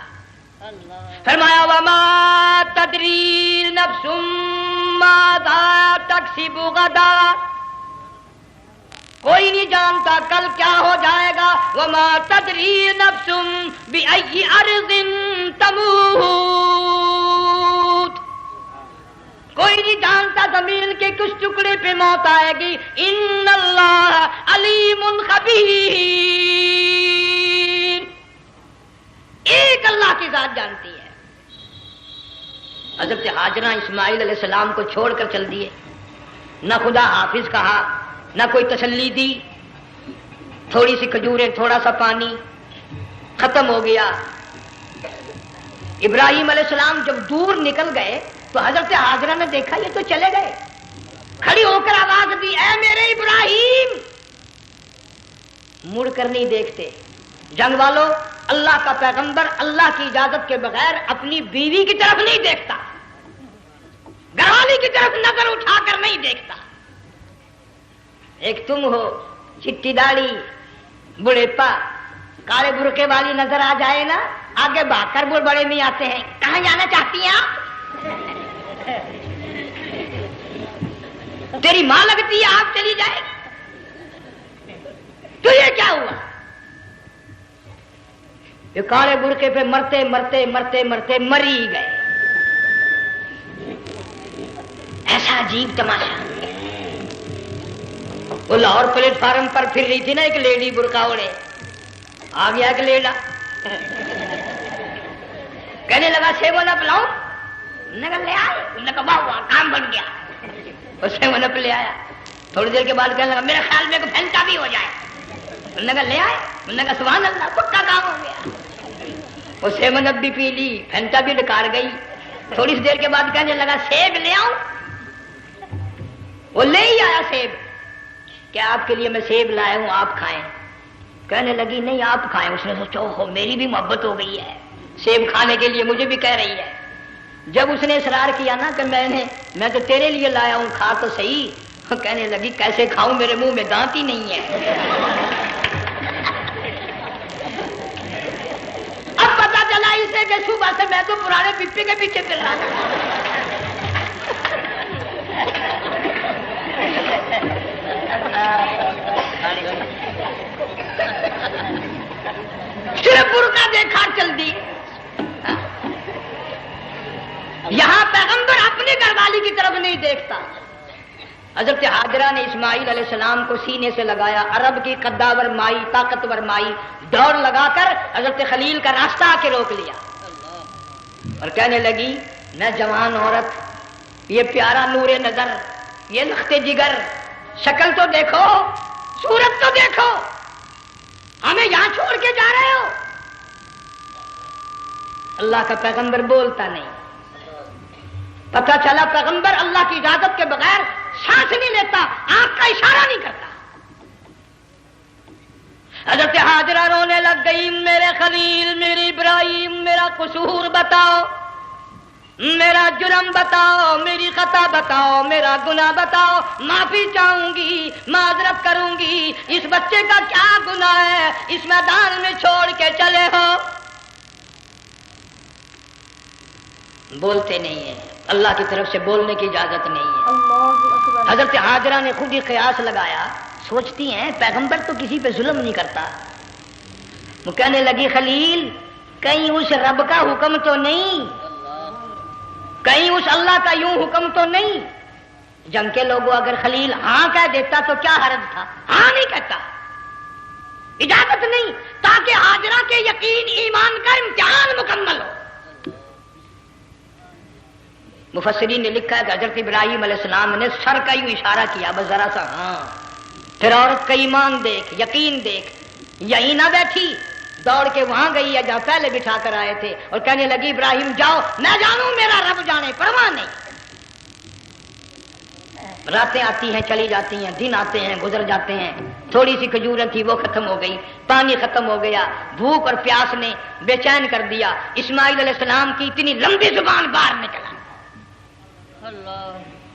فرمایا وما تدری نفس ماذا تکسب غدا، کوئی نہیں جانتا کل کیا ہو جائے گا۔ وما تدری نفس بأي أرض تموت، کوئی نہیں جانتا زمین کے کس ٹکڑے پہ موت آئے گی۔ ان اللہ علیم خبیر، ایک اللہ کی ذات جانتی ہے۔ حضرت ہاجرہ اسماعیل علیہ السلام کو چھوڑ کر چل دیے، نہ خدا حافظ کہا، نہ کوئی تسلی دی، تھوڑی سی کھجوریں، تھوڑا سا پانی، ختم ہو گیا۔ ابراہیم علیہ السلام جب دور نکل گئے تو حضرت ہاجرہ نے دیکھا یہ تو چلے گئے، کھڑی ہو کر آواز دی، اے میرے ابراہیم۔ مڑ کر نہیں دیکھتے۔ جنگ والوں، اللہ کا پیغمبر اللہ کی اجازت کے بغیر اپنی بیوی کی طرف نہیں دیکھتا، گھر والی کی طرف نظر اٹھا کر نہیں دیکھتا۔ ایک تم ہو، چٹی داڑھی، بڑھیپا، کالے برقعے والی نظر آ جائے نا، آگے بھاگ کر بڑے میں آتے ہیں، کہاں جانا چاہتی ہیں آپ؟ تیری ماں لگتی ہے، آپ چلی جائے، تو یہ کیا ہوا؟ یہ کالے برقعے پہ مرتے مرتے مرتے مرتے مری گئے۔ ایسا عجیب تماشا۔ وہ لاہور پلیٹ فارم پر پھر رہی تھی نا ایک لیڈی برقع اوڑے، آ گیا ایک لیڈا، کہنے لگا سیون اپ لاؤ، نے کہا لے آئے، انہوں نے کہا واہ واہ کام بن گیا، وہ سیون اپ لے آیا۔ تھوڑی دیر کے بعد کہنے لگا میرے خیال میں کوئی پھینٹا بھی ہو جائے، انہوں نے کہا لے آئے، انہوں نے کہا سبحان اللہ پکا کام ہو گیا۔ وہ سیون اپ بھی پی لی، پھینٹا بھی ڈکار گئی۔ تھوڑی سی دیر کے بعد کہنے لگا سیب لے آؤں، وہ لے ہی آیا سیب، کیا آپ کے لیے میں سیب لایا ہوں آپ کھائیں؟ کہنے لگی نہیں آپ کھائیں۔ اس نے سوچا اوہ میری بھی محبت ہو گئی ہے، سیب کھانے کے لیے مجھے بھی کہہ رہی ہے۔ جب اس نے اصرار کیا نا کہ میں تو تیرے لیے لایا ہوں، کھا تو صحیح، کہنے لگی کیسے کھاؤں، میرے منہ میں دانت ہی نہیں ہے۔ اب پتا چلا اسے کہ صبح سے میں تو پرانے پپی کے پیچھے پھر رہا تھا۔ صرف برقع دیکھا چل دی۔ یہاں پیغمبر اپنے گھر والی کی طرف نہیں دیکھتا۔ حضرت ہاجرہ نے اسماعیل علیہ السلام کو سینے سے لگایا، عرب کی قداور مائی، طاقتور مائی، دوڑ لگا کر حضرت خلیل کا راستہ آ کے روک لیا اور کہنے لگی میں جوان عورت، یہ پیارا نور نظر، یہ لخت جگر، شکل تو دیکھو، صورت تو دیکھو، ہمیں یہاں چھوڑ کے جا رہے ہو؟ اللہ کا پیغمبر بولتا نہیں۔ پتہ چلا پیغمبر اللہ کی اجازت کے بغیر سانس نہیں لیتا، آنکھ کا اشارہ نہیں کرتا۔ حضرت ہاجرہ رونے لگ گئی، میرے خلیل، میرے ابراہیم، میرا قصور بتاؤ، میرا جرم بتاؤ، میری خطا بتاؤ، میرا گناہ بتاؤ، معافی چاہوں گی، معذرت کروں گی، اس بچے کا کیا گناہ ہے اس میدان میں چھوڑ کے چلے ہو؟ بولتے نہیں ہیں، اللہ کی طرف سے بولنے کی اجازت نہیں ہے۔ حضرت ہاجرہ نے خود ہی قیاس لگایا، سوچتی ہیں پیغمبر تو کسی پہ ظلم نہیں کرتا۔ وہ کہنے لگی خلیل کہیں اس رب کا حکم تو نہیں کہیں اس اللہ کا یوں حکم تو نہیں؟ جنگ کے لوگوں اگر خلیل ہاں کہہ دیتا تو کیا حرج تھا؟ ہاں نہیں کہتا، اجازت نہیں، تاکہ ہاجرہ کے یقین ایمان کا امتحان مکمل ہو۔ مفسرین نے لکھا ہے کہ حضرت ابراہیم علیہ السلام نے سر کا یوں اشارہ کیا، بس ذرا سا ہاں، پھر عورت کا ایمان دیکھ، یقین دیکھ، یہی نہ بیٹھی، دوڑ کے وہاں گئی ہے جہاں پہلے بٹھا کر آئے تھے، اور کہنے لگی ابراہیم جاؤ، میں جانوں میرا رب جانے، پرواہ نہیں۔ راتیں آتی ہیں چلی جاتی ہیں، دن آتے ہیں گزر جاتے ہیں، تھوڑی سی کھجوریں تھی وہ ختم ہو گئی، پانی ختم ہو گیا، بھوک اور پیاس نے بے چین کر دیا، اسماعیل علیہ السلام کی اتنی لمبی زبان باہر نکلا،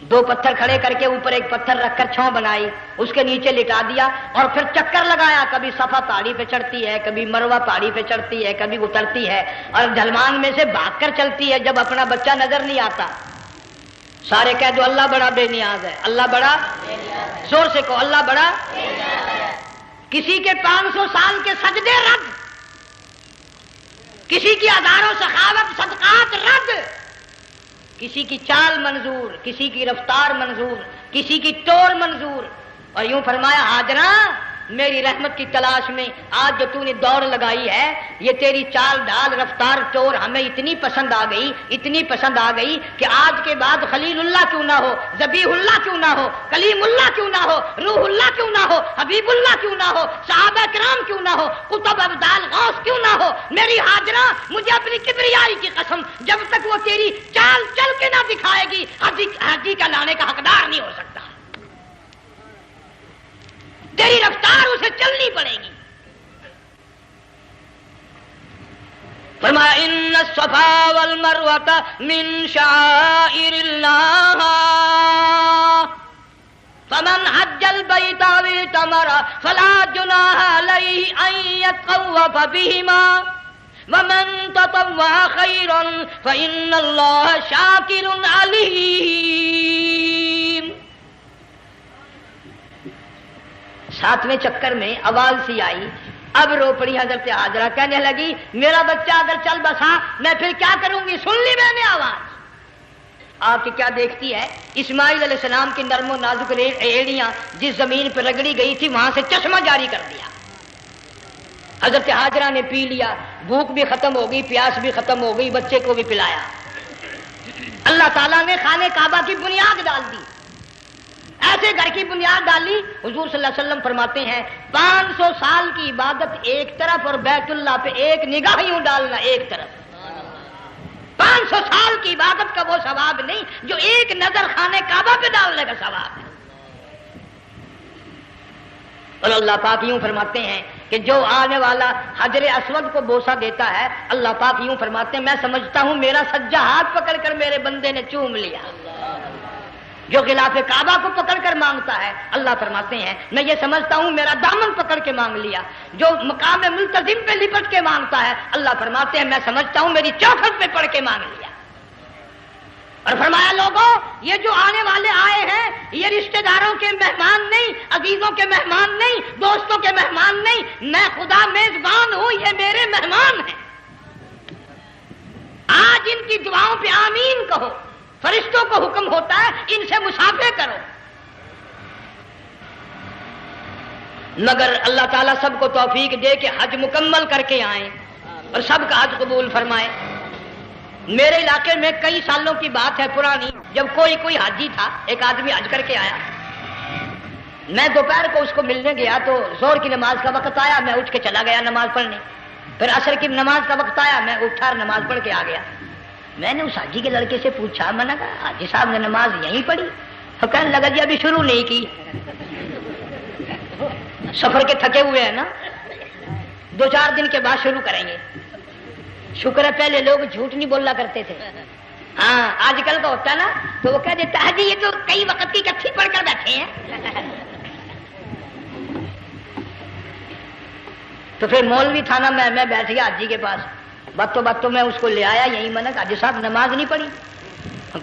دو پتھر کھڑے کر کے اوپر ایک پتھر رکھ کر چھاؤں بنائی، اس کے نیچے لٹا دیا، اور پھر چکر لگایا، کبھی صفا پہاڑی پہ چڑھتی ہے، کبھی مروہ پہاڑی پہ چڑھتی ہے، کبھی اترتی ہے، اور ڈھلوان میں سے بھاگ کر چلتی ہے جب اپنا بچہ نظر نہیں آتا۔ سارے کہہ دو اللہ بڑا بے نیاز ہے، اللہ بڑا، زور سے کہو اللہ بڑا۔ کسی کے 500 سال کے سجدے رد، کسی کی ہزاروں سخاوت صدقات رد، کسی کی چال منظور، کسی کی رفتار منظور، کسی کی ٹور منظور، اور یوں فرمایا ہاجرہ میری رحمت کی تلاش میں آج جو تو نے دوڑ لگائی ہے، یہ تیری چال ڈال رفتار ٹور ہمیں اتنی پسند آ گئی، اتنی پسند آ گئی کہ آج کے بعد خلیل اللہ کیوں نہ ہو، ذبیح اللہ کیوں نہ ہو، کلیم اللہ کیوں نہ ہو، روح اللہ کیوں نہ ہو، حبیب اللہ کیوں نہ ہو، صحابہ کرام کیوں نہ ہو، قطب ابدال غوث کیوں نہ ہو، میری ہاجرہ مجھے اپنی کبریائی کی قسم جب تک وہ تیری چال چل کے نہ دکھائے گی حاجی کا لانے کا حقدار نہیں ہو سکتا، تیری رفتار اسے چلنی پڑے گی۔ فرمایا ان الصفا والمروۃ من شعائر اللہ فمن حج البیت او اعتمر فلا جناح علیہ ان یطوف بہما ومن تطوع خیرا فإن اللہ شاکر علیم۔ 7ویں چکر میں آواز سی آئی، اب رو پڑی حضرت ہاجرہ، کہنے لگی میرا بچہ اگر چل بسا میں پھر کیا کروں گی؟ سن لی میں نے آواز۔ آپ کی کیا دیکھتی ہے؟ اسماعیل علیہ السلام کی نرم و نازک ایڑیاں جس زمین پہ رگڑی گئی تھی وہاں سے چشمہ جاری کر دیا، حضرت ہاجرہ نے پی لیا، بھوک بھی ختم ہو گئی، پیاس بھی ختم ہو گئی، بچے کو بھی پلایا۔ اللہ تعالیٰ نے خانہ کعبہ کی بنیاد ڈال دی، ایسے گھر کی بنیاد ڈالی، حضور صلی اللہ علیہ وسلم فرماتے ہیں 500 سال کی عبادت ایک طرف اور بیت اللہ پہ ایک نگاہ یوں ڈالنا ایک طرف، 500 سال کی عبادت کا وہ ثواب نہیں جو ایک نظر خانہ کعبہ پہ ڈالنے کا ثواب ہے۔ اور اللہ پاک یوں فرماتے ہیں کہ جو آنے والا حجر اسود کو بوسہ دیتا ہے، اللہ پاک یوں فرماتے ہیں میں سمجھتا ہوں میرا سجا ہاتھ پکڑ کر میرے بندے نے چوم لیا۔ جو غلاف کعبہ کو پکڑ کر مانگتا ہے، اللہ فرماتے ہیں میں یہ سمجھتا ہوں میرا دامن پکڑ کے مانگ لیا۔ جو مقام ملتزم پہ لپٹ کے مانگتا ہے، اللہ فرماتے ہیں میں سمجھتا ہوں میری چوکھٹ پہ پڑھ کے مانگ لیا۔ اور فرمایا لوگوں یہ جو آنے والے آئے ہیں یہ رشتہ داروں کے مہمان نہیں، عزیزوں کے مہمان نہیں، دوستوں کے مہمان نہیں، میں خدا میزبان ہوں، یہ میرے مہمان ہیں۔ آج ان کی دعاؤں پہ آمین کہو، فرشتوں کو حکم ہوتا ہے ان سے مصافحہ کرو، مگر اللہ تعالیٰ سب کو توفیق دے کہ حج مکمل کر کے آئیں اور سب کا حج قبول فرمائے۔ میرے علاقے میں کئی سالوں کی بات ہے پرانی، جب کوئی حاجی تھا، ایک آدمی حج کر کے آیا، میں دوپہر کو اس کو ملنے گیا تو ظہر کی نماز کا وقت آیا، میں اٹھ کے چلا گیا نماز پڑھنے، پھر عصر کی نماز کا وقت آیا، میں اٹھا اور نماز پڑھ کے آ گیا۔ میں نے اس حاجی کے لڑکے سے پوچھا، میں نے کہا حاجی صاحب نے نماز یہیں پڑھی؟ تو کہنے لگا جی ابھی شروع نہیں کی، سفر کے تھکے ہوئے ہیں نا، 2-4 دن کے بعد شروع کریں گے۔ شکر ہے پہلے لوگ جھوٹ نہیں بولا کرتے تھے، ہاں آج کل کا ہوتا ہے نا تو وہ کہہ دیتا ہے جی یہ تو کئی وقت کی کچھی پڑھ کر بیٹھے ہیں۔ تو پھر مولوی تھا نا، میں بیٹھ گیا حاجی کے پاس، باتوں میں اس کو لے آیا، یہی میں نے کہا حاجی صاحب نماز نہیں پڑھی؟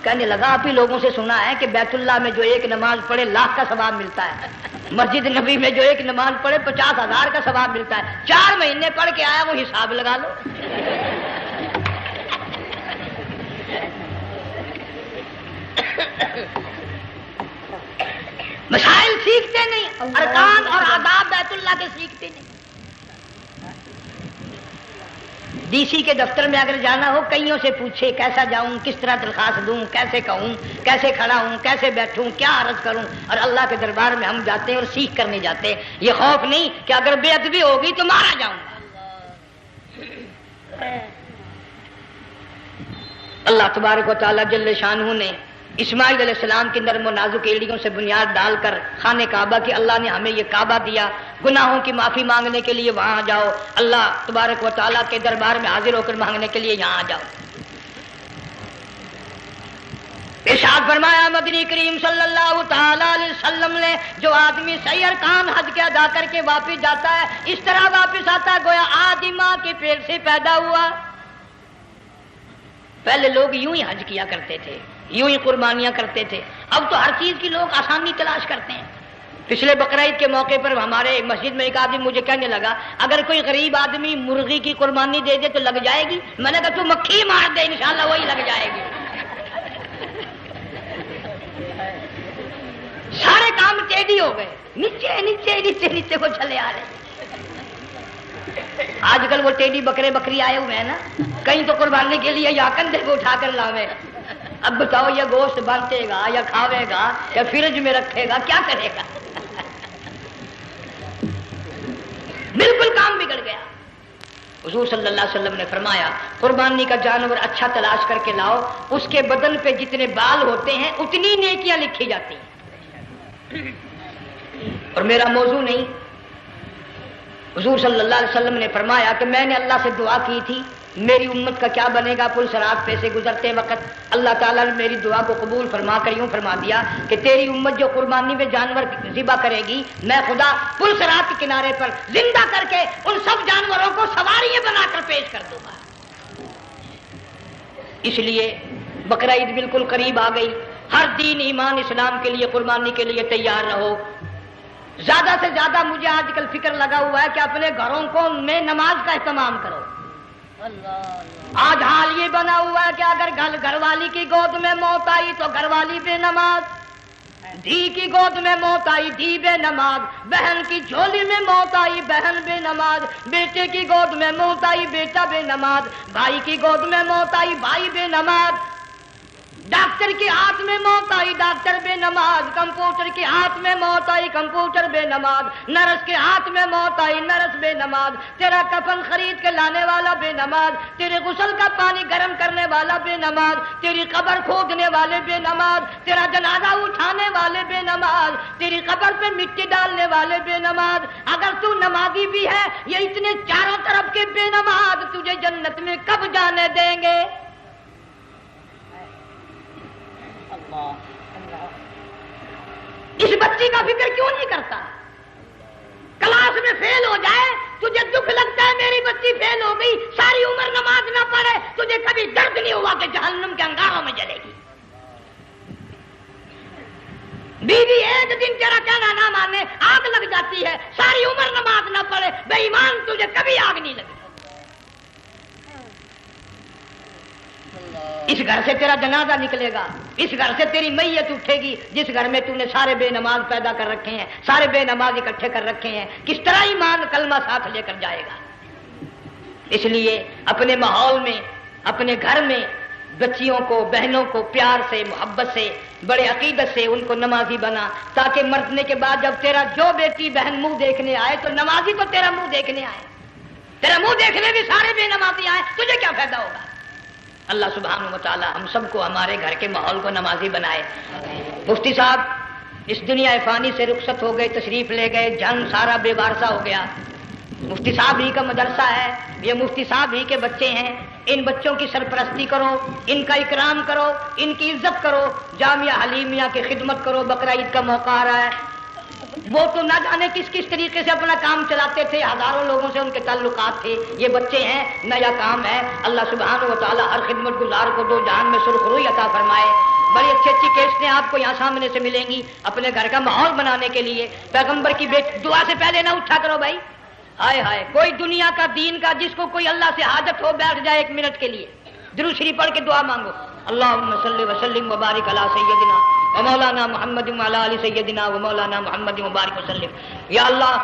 کہنے لگا آپ ہی لوگوں سے سنا ہے کہ بیت اللہ میں جو ایک نماز پڑھے 1,00,000 کا ثواب ملتا ہے، مسجد نبی میں جو ایک نماز پڑھے 50,000 کا ثواب ملتا ہے، 4 مہینے پڑھ کے آیا، وہ حساب لگا لو۔ ارکان اور آداب بیت اللہ کے سیکھتے نہیں. ڈی سی کے دفتر میں اگر جانا ہو کئیوں سے پوچھے کیسا جاؤں, کس طرح درخواست دوں, کیسے کہوں, کیسے کھڑا ہوں, کیسے بیٹھوں, کیا عرض کروں. اور اللہ کے دربار میں ہم جاتے ہیں اور سیکھ کرنے جاتے ہیں. یہ خوف نہیں کہ اگر بے ادبی ہوگی تو مارا جاؤں گا. اللہ تبارک و تعالیٰ جل شانہ نے اسماعیل علیہ السلام کی نرم و نازک ایڑیوں سے بنیاد ڈال کر خانہ کعبہ کی اللہ نے ہمیں یہ کعبہ دیا. گناہوں کی معافی مانگنے کے لیے وہاں جاؤ, اللہ تبارک و تعالیٰ کے دربار میں حاضر ہو کر مانگنے کے لیے یہاں جاؤ. ارشاد فرمایا مدنی کریم صلی اللہ تعالی علیہ وسلم نے, جو آدمی صحیح ارکان حج کے ادا کر کے واپس جاتا ہے اس طرح واپس آتا گویا آج ہی ماں کے پیٹ سے پیدا ہوا. پہلے لوگ یوں ہی حج کیا کرتے تھے, یوں ہی قربانیاں کرتے تھے. اب تو ہر چیز کی لوگ آسانی تلاش کرتے ہیں. پچھلے بقرعید کے موقع پر ہمارے مسجد میں ایک آدمی مجھے کہنے لگا اگر کوئی غریب آدمی مرغی کی قربانی دے دے تو لگ جائے گی. میں نے کہا تو مکھی مار دے انشاءاللہ وہی لگ جائے گی. سارے کام ٹیڑھی ہو گئے, نیچے نیچے نیچے نیچے کو چلے آ رہے. آج کل وہ ٹیڑھی بکرے بکری آئے ہوئے ہیں نا, کہیں تو قربانی کے لیے یا کندھے کو اٹھا کر لاوے. اب بتاؤ یہ گوشت بانٹے گا یا کھاوے گا یا فریج میں رکھے گا, کیا کرے گا؟ بالکل کام بگڑ گیا. حضور صلی اللہ علیہ وسلم نے فرمایا قربانی کا جانور اچھا تلاش کر کے لاؤ, اس کے بدن پہ جتنے بال ہوتے ہیں اتنی نیکیاں لکھی جاتی ہیں. اور میرا موضوع نہیں, حضور صلی اللہ علیہ وسلم نے فرمایا کہ میں نے اللہ سے دعا کی تھی میری امت کا کیا بنے گا. پل صراط پہ سے گزرتے وقت اللہ تعالیٰ نے میری دعا کو قبول فرما کر یوں فرما دیا کہ تیری امت جو قربانی میں جانور ذبح کرے گی میں خدا پل صراط کے کنارے پر زندہ کر کے ان سب جانوروں کو سواریاں بنا کر پیش کر دوں گا. اس لیے بقرعید بالکل قریب آ گئی. ہر دین ایمان اسلام کے لیے قربانی کے لیے تیار رہو. زیادہ سے زیادہ مجھے آج کل فکر لگا ہوا ہے کہ اپنے گھروں کو میں نماز کا اہتمام کرو. آج حال یہ بنا ہوا ہے کہ اگر گھر والی کی گود میں موت آئی تو گھر والی بے نماز, دھی کی گود میں موت آئی دھی بے نماز, بہن کی جھولی میں موت آئی بہن بے نماز, بیٹے کی گود میں موت آئی بیٹا بے نماز, بھائی کی گود میں موت آئی بھائی بے نماز, ڈاکٹر کے ہاتھ میں موت آئی ڈاکٹر بے نماز, کمپیوٹر کے ہاتھ میں موت آئی کمپیوٹر بے نماز, نرس کے ہاتھ میں موت آئی نرس بے نماز, تیرا کفن خرید کے لانے والا بے نماز, تیرے غسل کا پانی گرم کرنے والا بے نماز, تیری قبر کھودنے والے بے نماز, تیرا جنازہ اٹھانے والے بے نماز, تیری قبر پہ مٹی ڈالنے والے بے نماز. اگر تو نمازی بھی ہے یہ اتنے چاروں طرف کے بے نماز تجھے جنت میں کب جانے دیں گے؟ اس بچی کا فکر کیوں نہیں کرتا؟ کلاس میں فیل ہو جائے تجھے دکھ لگتا ہے میری بچی فیل ہو گئی, ساری عمر نماز نہ پڑھے تجھے کبھی درد نہیں ہوا کہ جہنم کے انگاروں میں جلے گی. بیوی ایک دن تیرا کہنا نہ مانے آگ لگ جاتی ہے, ساری عمر نماز نہ پڑھے بے ایمان تجھے کبھی آگ نہیں لگی. اس گھر سے تیرا جنازہ نکلے گا, اس گھر سے تیری میت اٹھے گی جس گھر میں تو نے سارے بے نماز پیدا کر رکھے ہیں, سارے بے نماز اکٹھے کر رکھے ہیں. کس طرح ایمان کلمہ ساتھ لے کر جائے گا؟ اس لیے اپنے ماحول میں اپنے گھر میں بچیوں کو بہنوں کو پیار سے محبت سے بڑے عقیدت سے ان کو نمازی بنا, تاکہ مرنے کے بعد جب تیرا جو بیٹی بہن منہ دیکھنے آئے تو نمازی تو تیرا منہ دیکھنے آئے, تیرا منہ دیکھنے بھی سارے بے نمازی آئے, تجھے کیا فائدہ ہوگا؟ اللہ سبحانہ و تعالی ہم سب کو ہمارے گھر کے ماحول کو نمازی بنائے. مفتی صاحب اس دنیا فانی سے رخصت ہو گئے, تشریف لے گئے, جنگ سارا بے وارثہ ہو گیا. مفتی صاحب ہی کا مدرسہ ہے, یہ مفتی صاحب ہی کے بچے ہیں. ان بچوں کی سرپرستی کرو, ان کا اکرام کرو, ان کی عزت کرو, جامعہ حلیمیہ کی خدمت کرو. بقرعید کا موقع آ رہا ہے, وہ تو نہ جانے کس کس طریقے سے اپنا کام چلاتے تھے, ہزاروں لوگوں سے ان کے تعلقات تھے. یہ بچے ہیں, نیا کام ہے. اللہ سبحانہ و تعالی ہر خدمت گزار کو دو جہان میں سرخ روئی عطا فرمائے. بڑی اچھی اچھی کیسٹیں آپ کو یہاں سامنے سے ملیں گی اپنے گھر کا ماحول بنانے کے لیے. پیغمبر کی دعا سے پہلے نہ اٹھا کرو بھائی. ہائے ہائے, کوئی دنیا کا دین کا جس کو کوئی اللہ سے حاجت ہو بیٹھ جائے ایک منٹ کے لیے, درود شریف پڑھ کے دعا مانگو. اللہم صلی وسلم وبارک علی سیدنا و مولانا محمد وعلی آل سیدنا و مولانا محمد وبارک وسلم. یا اللہ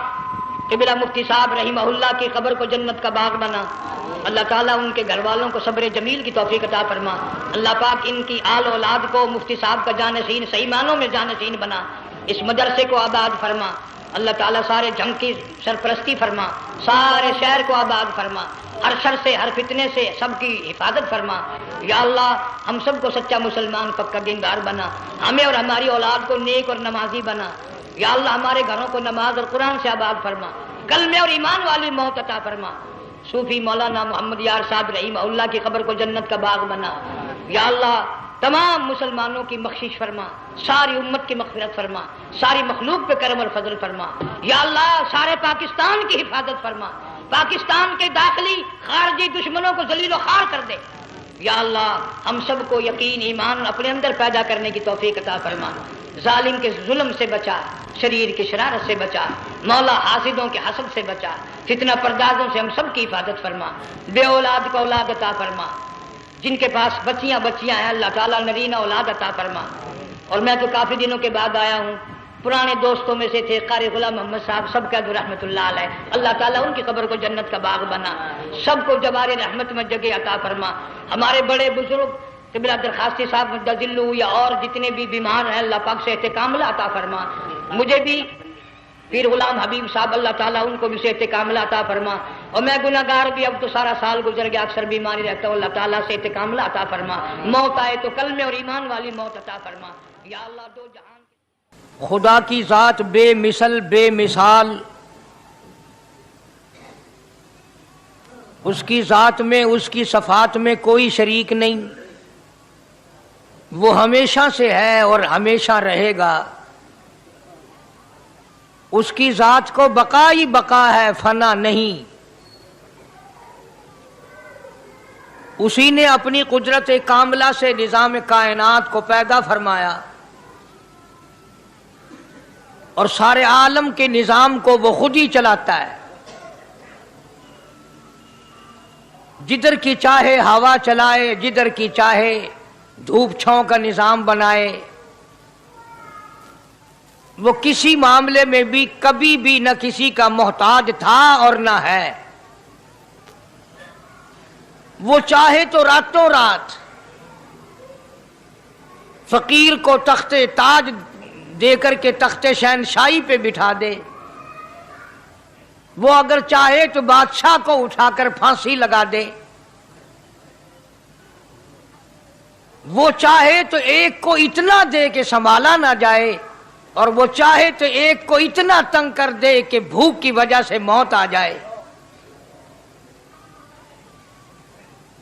قبلہ مفتی صاحب رحمہ اللہ کی قبر کو جنت کا باغ بنا. اللہ تعالیٰ ان کے گھر والوں کو صبر جمیل کی توفیق عطا فرما. اللہ پاک ان کی آل اولاد کو مفتی صاحب کا جانشین صحیح معنوں میں جانشین بنا. اس مدرسے کو آباد فرما. اللہ تعالیٰ سارے جنگ کی سرپرستی فرما. سارے شہر کو آباد فرما. ہر شر سے ہر فتنے سے سب کی حفاظت فرما. یا اللہ ہم سب کو سچا مسلمان پکا دیندار بنا. ہمیں اور ہماری اولاد کو نیک اور نمازی بنا. یا اللہ ہمارے گھروں کو نماز اور قرآن سے آباد فرما. کلمے اور ایمان والی موت عطا فرما. صوفی مولانا محمد یار صاحب رحمہ اللہ کی قبر کو جنت کا باغ بنا. یا اللہ تمام مسلمانوں کی بخشش فرما. ساری امت کی مغفرت فرما. ساری مخلوق پہ کرم اور فضل فرما. یا اللہ سارے پاکستان کی حفاظت فرما. پاکستان کے داخلی خارجی دشمنوں کو ذلیل و خوار کر دے. یا اللہ ہم سب کو یقین ایمان اپنے اندر پیدا کرنے کی توفیق عطا فرما. ظالم کے ظلم سے بچا. شریر کی شرارت سے بچا. مولا حاسدوں کے حسد سے بچا. فتنہ پردازوں سے ہم سب کی حفاظت فرما. بے اولاد کو اولاد عطا فرما. جن کے پاس بچیاں ہیں اللہ تعالیٰ نرینہ اولاد عطا فرما. اور میں تو کافی دنوں کے بعد آیا ہوں. پرانے دوستوں میں سے تھے قاری غلام محمد صاحب سب کا رحمت اللہ علیہ. اللہ تعالیٰ ان کی قبر کو جنت کا باغ بنا. سب کو جوار رحمت میں جگہ عطا فرما. ہمارے بڑے بزرگ قبلہ درخواستی صاحب مدذلو یا اور جتنے بھی بیمار ہیں اللہ پاک سے صحت کاملہ عطا فرما. مجھے بھی پیر غلام حبیب صاحب اللہ تعالیٰ ان کو بھی صحت کاملہ عطا فرما. اور میں گناہ گار بھی اب تو سارا سال گزر گیا اکثر بیماری رہتا ہوں. اللہ تعالیٰ صحت کاملہ عطا فرما. موت آئے تو کلمے اور ایمان والی موت عطا فرما. یا اللہ دو جہان خدا کی ذات بے مثل بے مثال. اس کی ذات میں اس کی صفات میں کوئی شریک نہیں. وہ ہمیشہ سے ہے اور ہمیشہ رہے گا. اس کی ذات کو بقا ہی بقا ہے فنا نہیں. اسی نے اپنی قدرت کاملہ سے نظام کائنات کو پیدا فرمایا اور سارے عالم کے نظام کو وہ خود ہی چلاتا ہے. جدھر کی چاہے ہوا چلائے, جدھر کی چاہے دھوپ چھاؤں کا نظام بنائے. وہ کسی معاملے میں بھی کبھی بھی نہ کسی کا محتاج تھا اور نہ ہے. وہ چاہے تو راتوں رات فقیر کو تخت تاج دے کر کے تخت شہنشاہی پہ بٹھا دے. وہ اگر چاہے تو بادشاہ کو اٹھا کر پھانسی لگا دے. وہ چاہے تو ایک کو اتنا دے کہ سنبھالا نہ جائے, اور وہ چاہے تو ایک کو اتنا تنگ کر دے کہ بھوک کی وجہ سے موت آ جائے.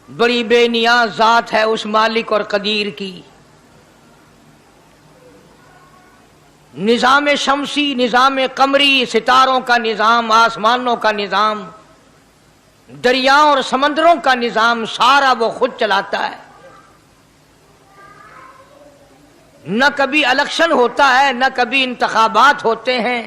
بڑی بے نیاز ذات ہے اس مالک اور قدیر کی. نظام شمسی, نظام قمری, ستاروں کا نظام, آسمانوں کا نظام, دریاؤں اور سمندروں کا نظام سارا وہ خود چلاتا ہے. نہ کبھی الیکشن ہوتا ہے, نہ کبھی انتخابات ہوتے ہیں,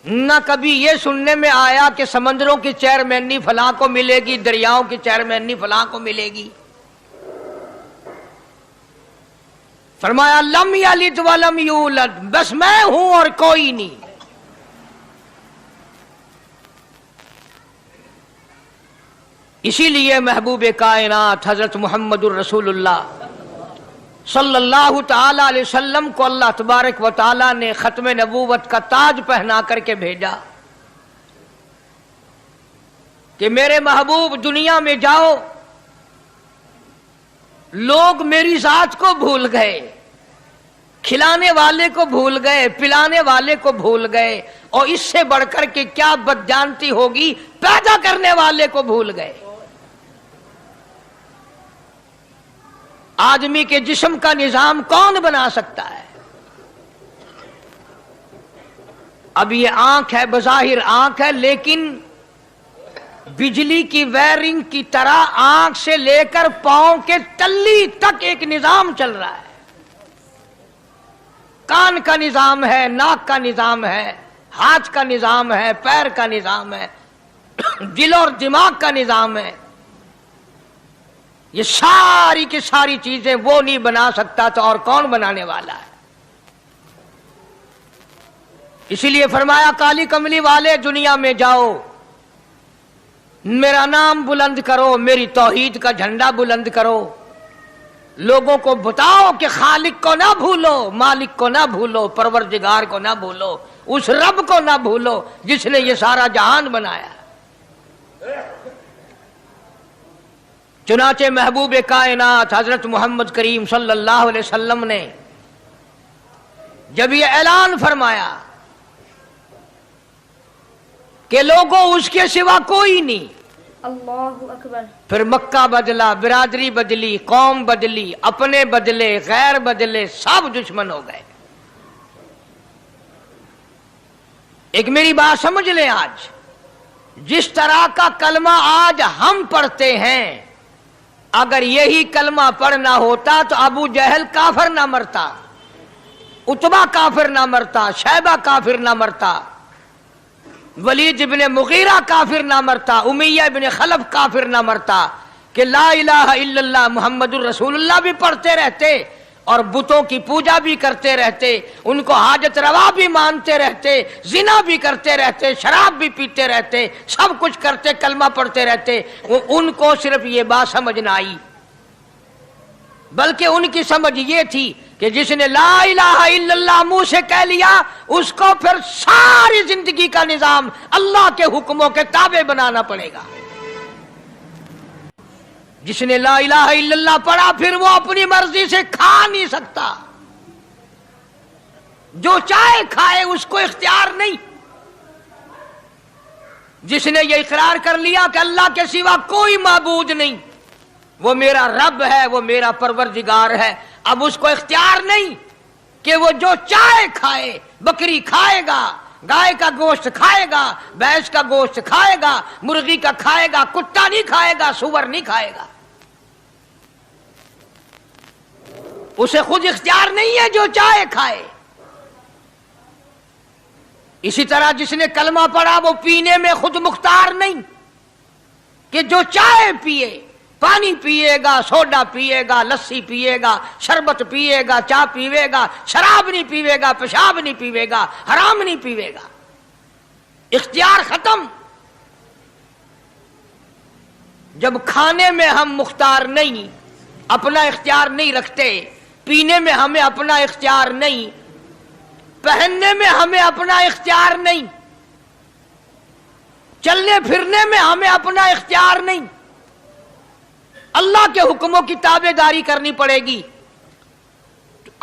نہ کبھی یہ سننے میں آیا کہ سمندروں کی چیئرمینی فلاں کو ملے گی, دریاؤں کی چیئرمینی فلاں کو ملے گی. فرمایا لم یلد ولم یولد, بس میں ہوں اور کوئی نہیں. اسی لیے محبوب کائنات حضرت محمد الرسول اللہ صلی اللہ تعالی علیہ وسلم کو اللہ تبارک و تعالی نے ختم نبوت کا تاج پہنا کر کے بھیجا کہ میرے محبوب دنیا میں جاؤ. لوگ میری ذات کو بھول گئے, کھلانے والے کو بھول گئے, پلانے والے کو بھول گئے, اور اس سے بڑھ کر کے کیا بدجانتی ہوگی, پیدا کرنے والے کو بھول گئے. آدمی کے جسم کا نظام کون بنا سکتا ہے؟ اب یہ آنکھ ہے, بظاہر آنکھ ہے, لیکن بجلی کی وائرنگ کی طرح آنکھ سے لے کر پاؤں کے تلی تک ایک نظام چل رہا ہے. کان کا نظام ہے, ناک کا نظام ہے, ہاتھ کا نظام ہے, پیر کا نظام ہے, دل اور دماغ کا نظام ہے. یہ ساری کی ساری چیزیں وہ نہیں بنا سکتا تو اور کون بنانے والا ہے؟ اسی لیے فرمایا کالی کملی والے دنیا میں جاؤ، میرا نام بلند کرو، میری توحید کا جھنڈا بلند کرو، لوگوں کو بتاؤ کہ خالق کو نہ بھولو، مالک کو نہ بھولو، پروردگار کو نہ بھولو، اس رب کو نہ بھولو جس نے یہ سارا جہان بنایا۔ چنانچہ محبوب کائنات حضرت محمد کریم صلی اللہ علیہ وسلم نے جب یہ اعلان فرمایا کہ لوگوں اس کے سوا کوئی نہیں، اللہ اکبر، پھر مکہ بدلا، برادری بدلی، قوم بدلی، اپنے بدلے، غیر بدلے، سب دشمن ہو گئے۔ ایک میری بات سمجھ لیں، آج جس طرح کا کلمہ آج ہم پڑھتے ہیں، اگر یہی کلمہ پڑھنا ہوتا تو ابو جہل کافر نہ مرتا، عتبہ کافر نہ مرتا، شیبہ کافر نہ مرتا، ولید ابن مغیرہ کافر نہ مرتا، امیہ ابن خلف کافر نہ مرتا، کہ لا الہ الا اللہ محمد الرسول اللہ بھی پڑھتے رہتے اور بتوں کی پوجا بھی کرتے رہتے، ان کو حاجت روا بھی مانتے رہتے، زنا بھی کرتے رہتے، شراب بھی پیتے رہتے، سب کچھ کرتے، کلمہ پڑھتے رہتے، ان کو صرف یہ بات سمجھ نہ آئی، بلکہ ان کی سمجھ یہ تھی کہ جس نے لا الہ الا اللہ منہ سے کہہ لیا اس کو پھر ساری زندگی کا نظام اللہ کے حکموں کے تابع بنانا پڑے گا۔ جس نے لا الہ الا اللہ پڑھا پھر وہ اپنی مرضی سے کھا نہیں سکتا، جو چاہے کھائے، اس کو اختیار نہیں۔ جس نے یہ اقرار کر لیا کہ اللہ کے سوا کوئی معبود نہیں، وہ میرا رب ہے، وہ میرا پروردگار ہے، اب اس کو اختیار نہیں کہ وہ جو چاہے کھائے، بکری کھائے گا، گائے کا گوشت کھائے گا، بھینس کا گوشت کھائے گا، مرغی کا کھائے گا، کتا نہیں کھائے گا، سور نہیں کھائے گا، اسے خود اختیار نہیں ہے، جو چاہے کھائے۔ اسی طرح جس نے کلمہ پڑھا وہ پینے میں خود مختار نہیں کہ جو چاہے پیے، پانی پیے گا، سوڈا پیے گا، لسی پیے گا، شربت پیے گا، چائے پیوے گا، شراب نہیں پیوے گا، پیشاب نہیں پیوے گا، حرام نہیں پیوے گا، اختیار ختم۔ جب کھانے میں ہم مختار نہیں، اپنا اختیار نہیں رکھتے، پینے میں ہمیں اپنا اختیار نہیں، پہننے میں ہمیں اپنا اختیار نہیں، چلنے پھرنے میں ہمیں اپنا اختیار نہیں، اللہ کے حکموں کی تابع داری کرنی پڑے گی۔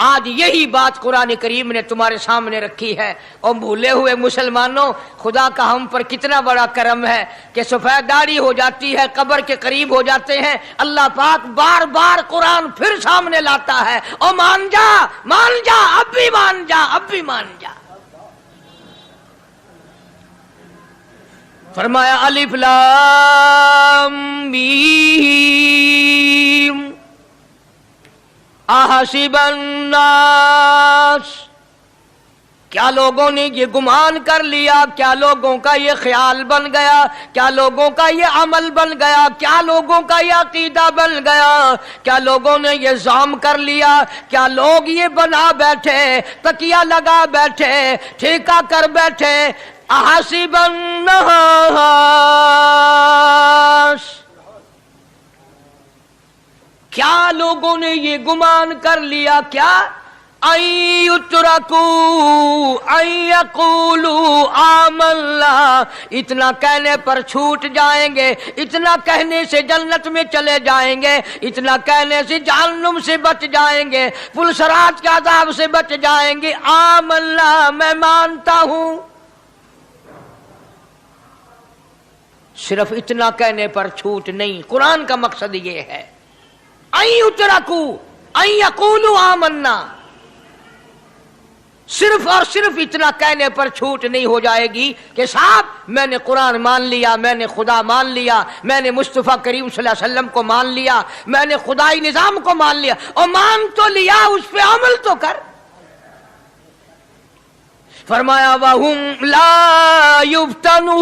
آج یہی بات قرآن کریم نے تمہارے سامنے رکھی ہے، اور بھولے ہوئے مسلمانوں، خدا کا ہم پر کتنا بڑا کرم ہے کہ سفید داڑھی ہو جاتی ہے، قبر کے قریب ہو جاتے ہیں، اللہ پاک بار بار قرآن پھر سامنے لاتا ہے، اور مان جا، مان جا، اب بھی مان جا، اب بھی مان جا۔ فرمایا الف لام میم احسب الناس، کیا لوگوں نے یہ گمان کر لیا، کیا لوگوں کا یہ خیال بن گیا، کیا لوگوں کا یہ عمل بن گیا، کیا لوگوں کا یہ عقیدہ بن گیا، کیا لوگوں نے یہ زعم کر لیا، کیا لوگ یہ بنا بیٹھے، تکیہ لگا بیٹھے، ٹھیکہ کر بیٹھے، احسب الناس، کیا لوگوں نے یہ گمان کر لیا، کیا ان یترکوا ان یقولوا آمنا، اتنا کہنے پر چھوٹ جائیں گے، اتنا کہنے سے جنت میں چلے جائیں گے، اتنا کہنے سے جہنم سے بچ جائیں گے، پلسرات کے عذاب سے بچ جائیں گے، آمنا میں مانتا ہوں۔ صرف اتنا کہنے پر چھوٹ نہیں، قرآن کا مقصد یہ ہے ان یترکوا ان یقولوا آمنا، صرف اور صرف اتنا کہنے پر چھوٹ نہیں ہو جائے گی کہ صاحب میں نے قرآن مان لیا، میں نے خدا مان لیا، میں نے مصطفیٰ کریم صلی اللہ علیہ وسلم کو مان لیا، میں نے خدائی نظام کو مان لیا، اور مان تو لیا، اس پہ عمل تو کر۔ فرمایا وَهُمْ لَا يُفْتَنُونَ،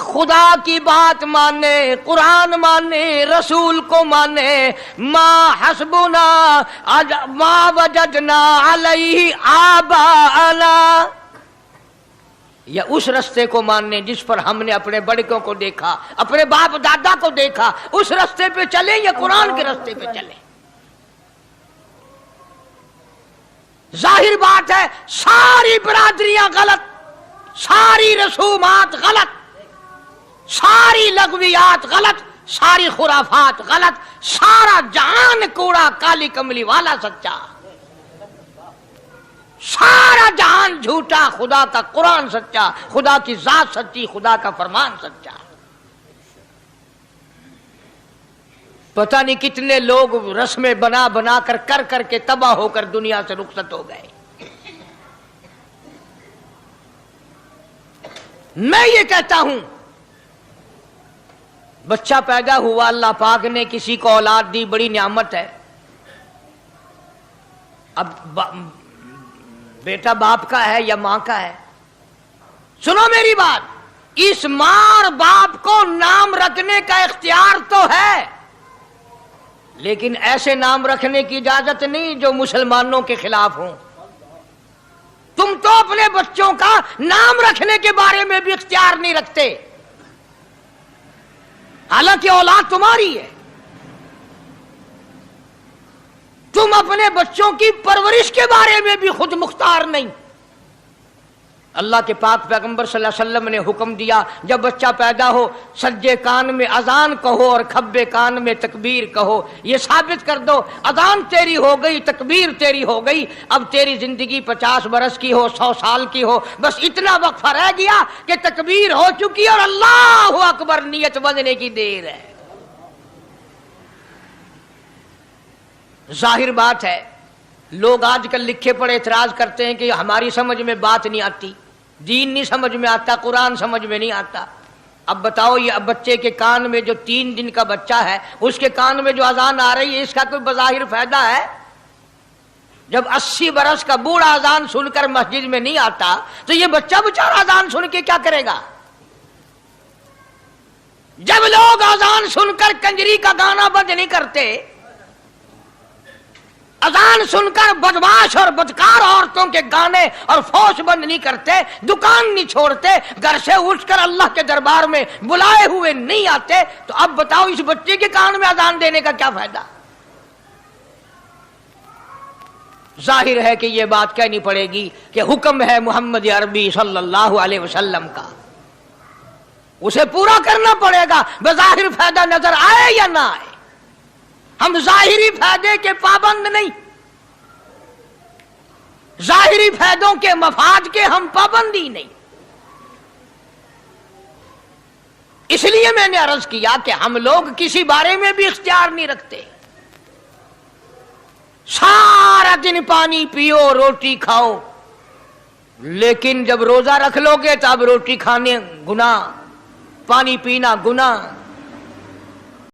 خدا کی بات مانے، قرآن مانے، رسول کو مانے، ما حسبنا ما وجدنا علیہ آباءنا، یا اس رستے کو ماننے جس پر ہم نے اپنے بڑکوں کو دیکھا، اپنے باپ دادا کو دیکھا، اس رستے پہ چلیں یا قرآن کے رستے پہ چلیں؟ ظاہر بات ہے ساری برادریاں غلط، ساری رسومات غلط، ساری لغویات غلط، ساری خرافات غلط، سارا جہان کوڑا، کالی کملی والا سچا، سارا جہان جھوٹا، خدا کا قرآن سچا، خدا کی ذات سچی، خدا کا فرمان سچا۔ پتہ نہیں کتنے لوگ رسمیں بنا بنا کر کے تباہ ہو کر دنیا سے رخصت ہو گئے۔ میں یہ کہتا ہوں بچہ پیدا ہوا، اللہ پاک نے کسی کو اولاد دی، بڑی نعمت ہے۔ اب بیٹا باپ کا ہے یا ماں کا ہے؟ سنو میری بات، اس ماں اور باپ کو نام رکھنے کا اختیار تو ہے، لیکن ایسے نام رکھنے کی اجازت نہیں جو مسلمانوں کے خلاف ہوں۔ تم تو اپنے بچوں کا نام رکھنے کے بارے میں بھی اختیار نہیں رکھتے، حالانکہ اولاد تمہاری ہے۔ تم اپنے بچوں کی پرورش کے بارے میں بھی خود مختار نہیں۔ اللہ کے پاک پیغمبر صلی اللہ علیہ وسلم نے حکم دیا جب بچہ پیدا ہو سجے کان میں اذان کہو اور کھبے کان میں تکبیر کہو، یہ ثابت کر دو اذان تیری ہو گئی، تکبیر تیری ہو گئی، اب تیری زندگی 50 برس کی ہو، 100 سال کی ہو، بس اتنا وقفہ رہ گیا کہ تکبیر ہو چکی اور اللہ اکبر نیت بندنے کی دیر ہے۔ ظاہر بات ہے لوگ آج کل لکھے پڑے اعتراض کرتے ہیں کہ ہماری سمجھ میں بات نہیں آتی، دین نہیں سمجھ میں آتا، قرآن سمجھ میں نہیں آتا۔ اب بتاؤ یہ بچے کے کان میں جو 3 دن کا بچہ ہے اس کے کان میں جو اذان آ رہی ہے اس کا کوئی بظاہر فائدہ ہے؟ جب 80 برس کا بوڑھا اذان سن کر مسجد میں نہیں آتا تو یہ بچہ بیچارہ اذان سن کے کیا کرے گا؟ جب لوگ اذان سن کر کنجری کا گانا بند نہیں کرتے، اذان سن کر بدماش اور بدکار عورتوں کے گانے اور فوش بند نہیں کرتے، دکان نہیں چھوڑتے، گھر سے اٹھ کر اللہ کے دربار میں بلائے ہوئے نہیں آتے، تو اب بتاؤ اس بچے کے کان میں اذان دینے کا کیا فائدہ؟ ظاہر ہے کہ یہ بات کہنی پڑے گی کہ حکم ہے محمد عربی صلی اللہ علیہ وسلم کا، اسے پورا کرنا پڑے گا، بظاہر فائدہ نظر آئے یا نہ آئے۔ ہم ظاہری فائدے کے پابند نہیں، ظاہری فائدوں کے مفاد کے ہم پابندی نہیں۔ اس لیے میں نے عرض کیا کہ ہم لوگ کسی بارے میں بھی اختیار نہیں رکھتے، سارا دن پانی پیو، روٹی کھاؤ، لیکن جب روزہ رکھ لو گے تو اب روٹی کھانے گناہ، پانی پینا گناہ،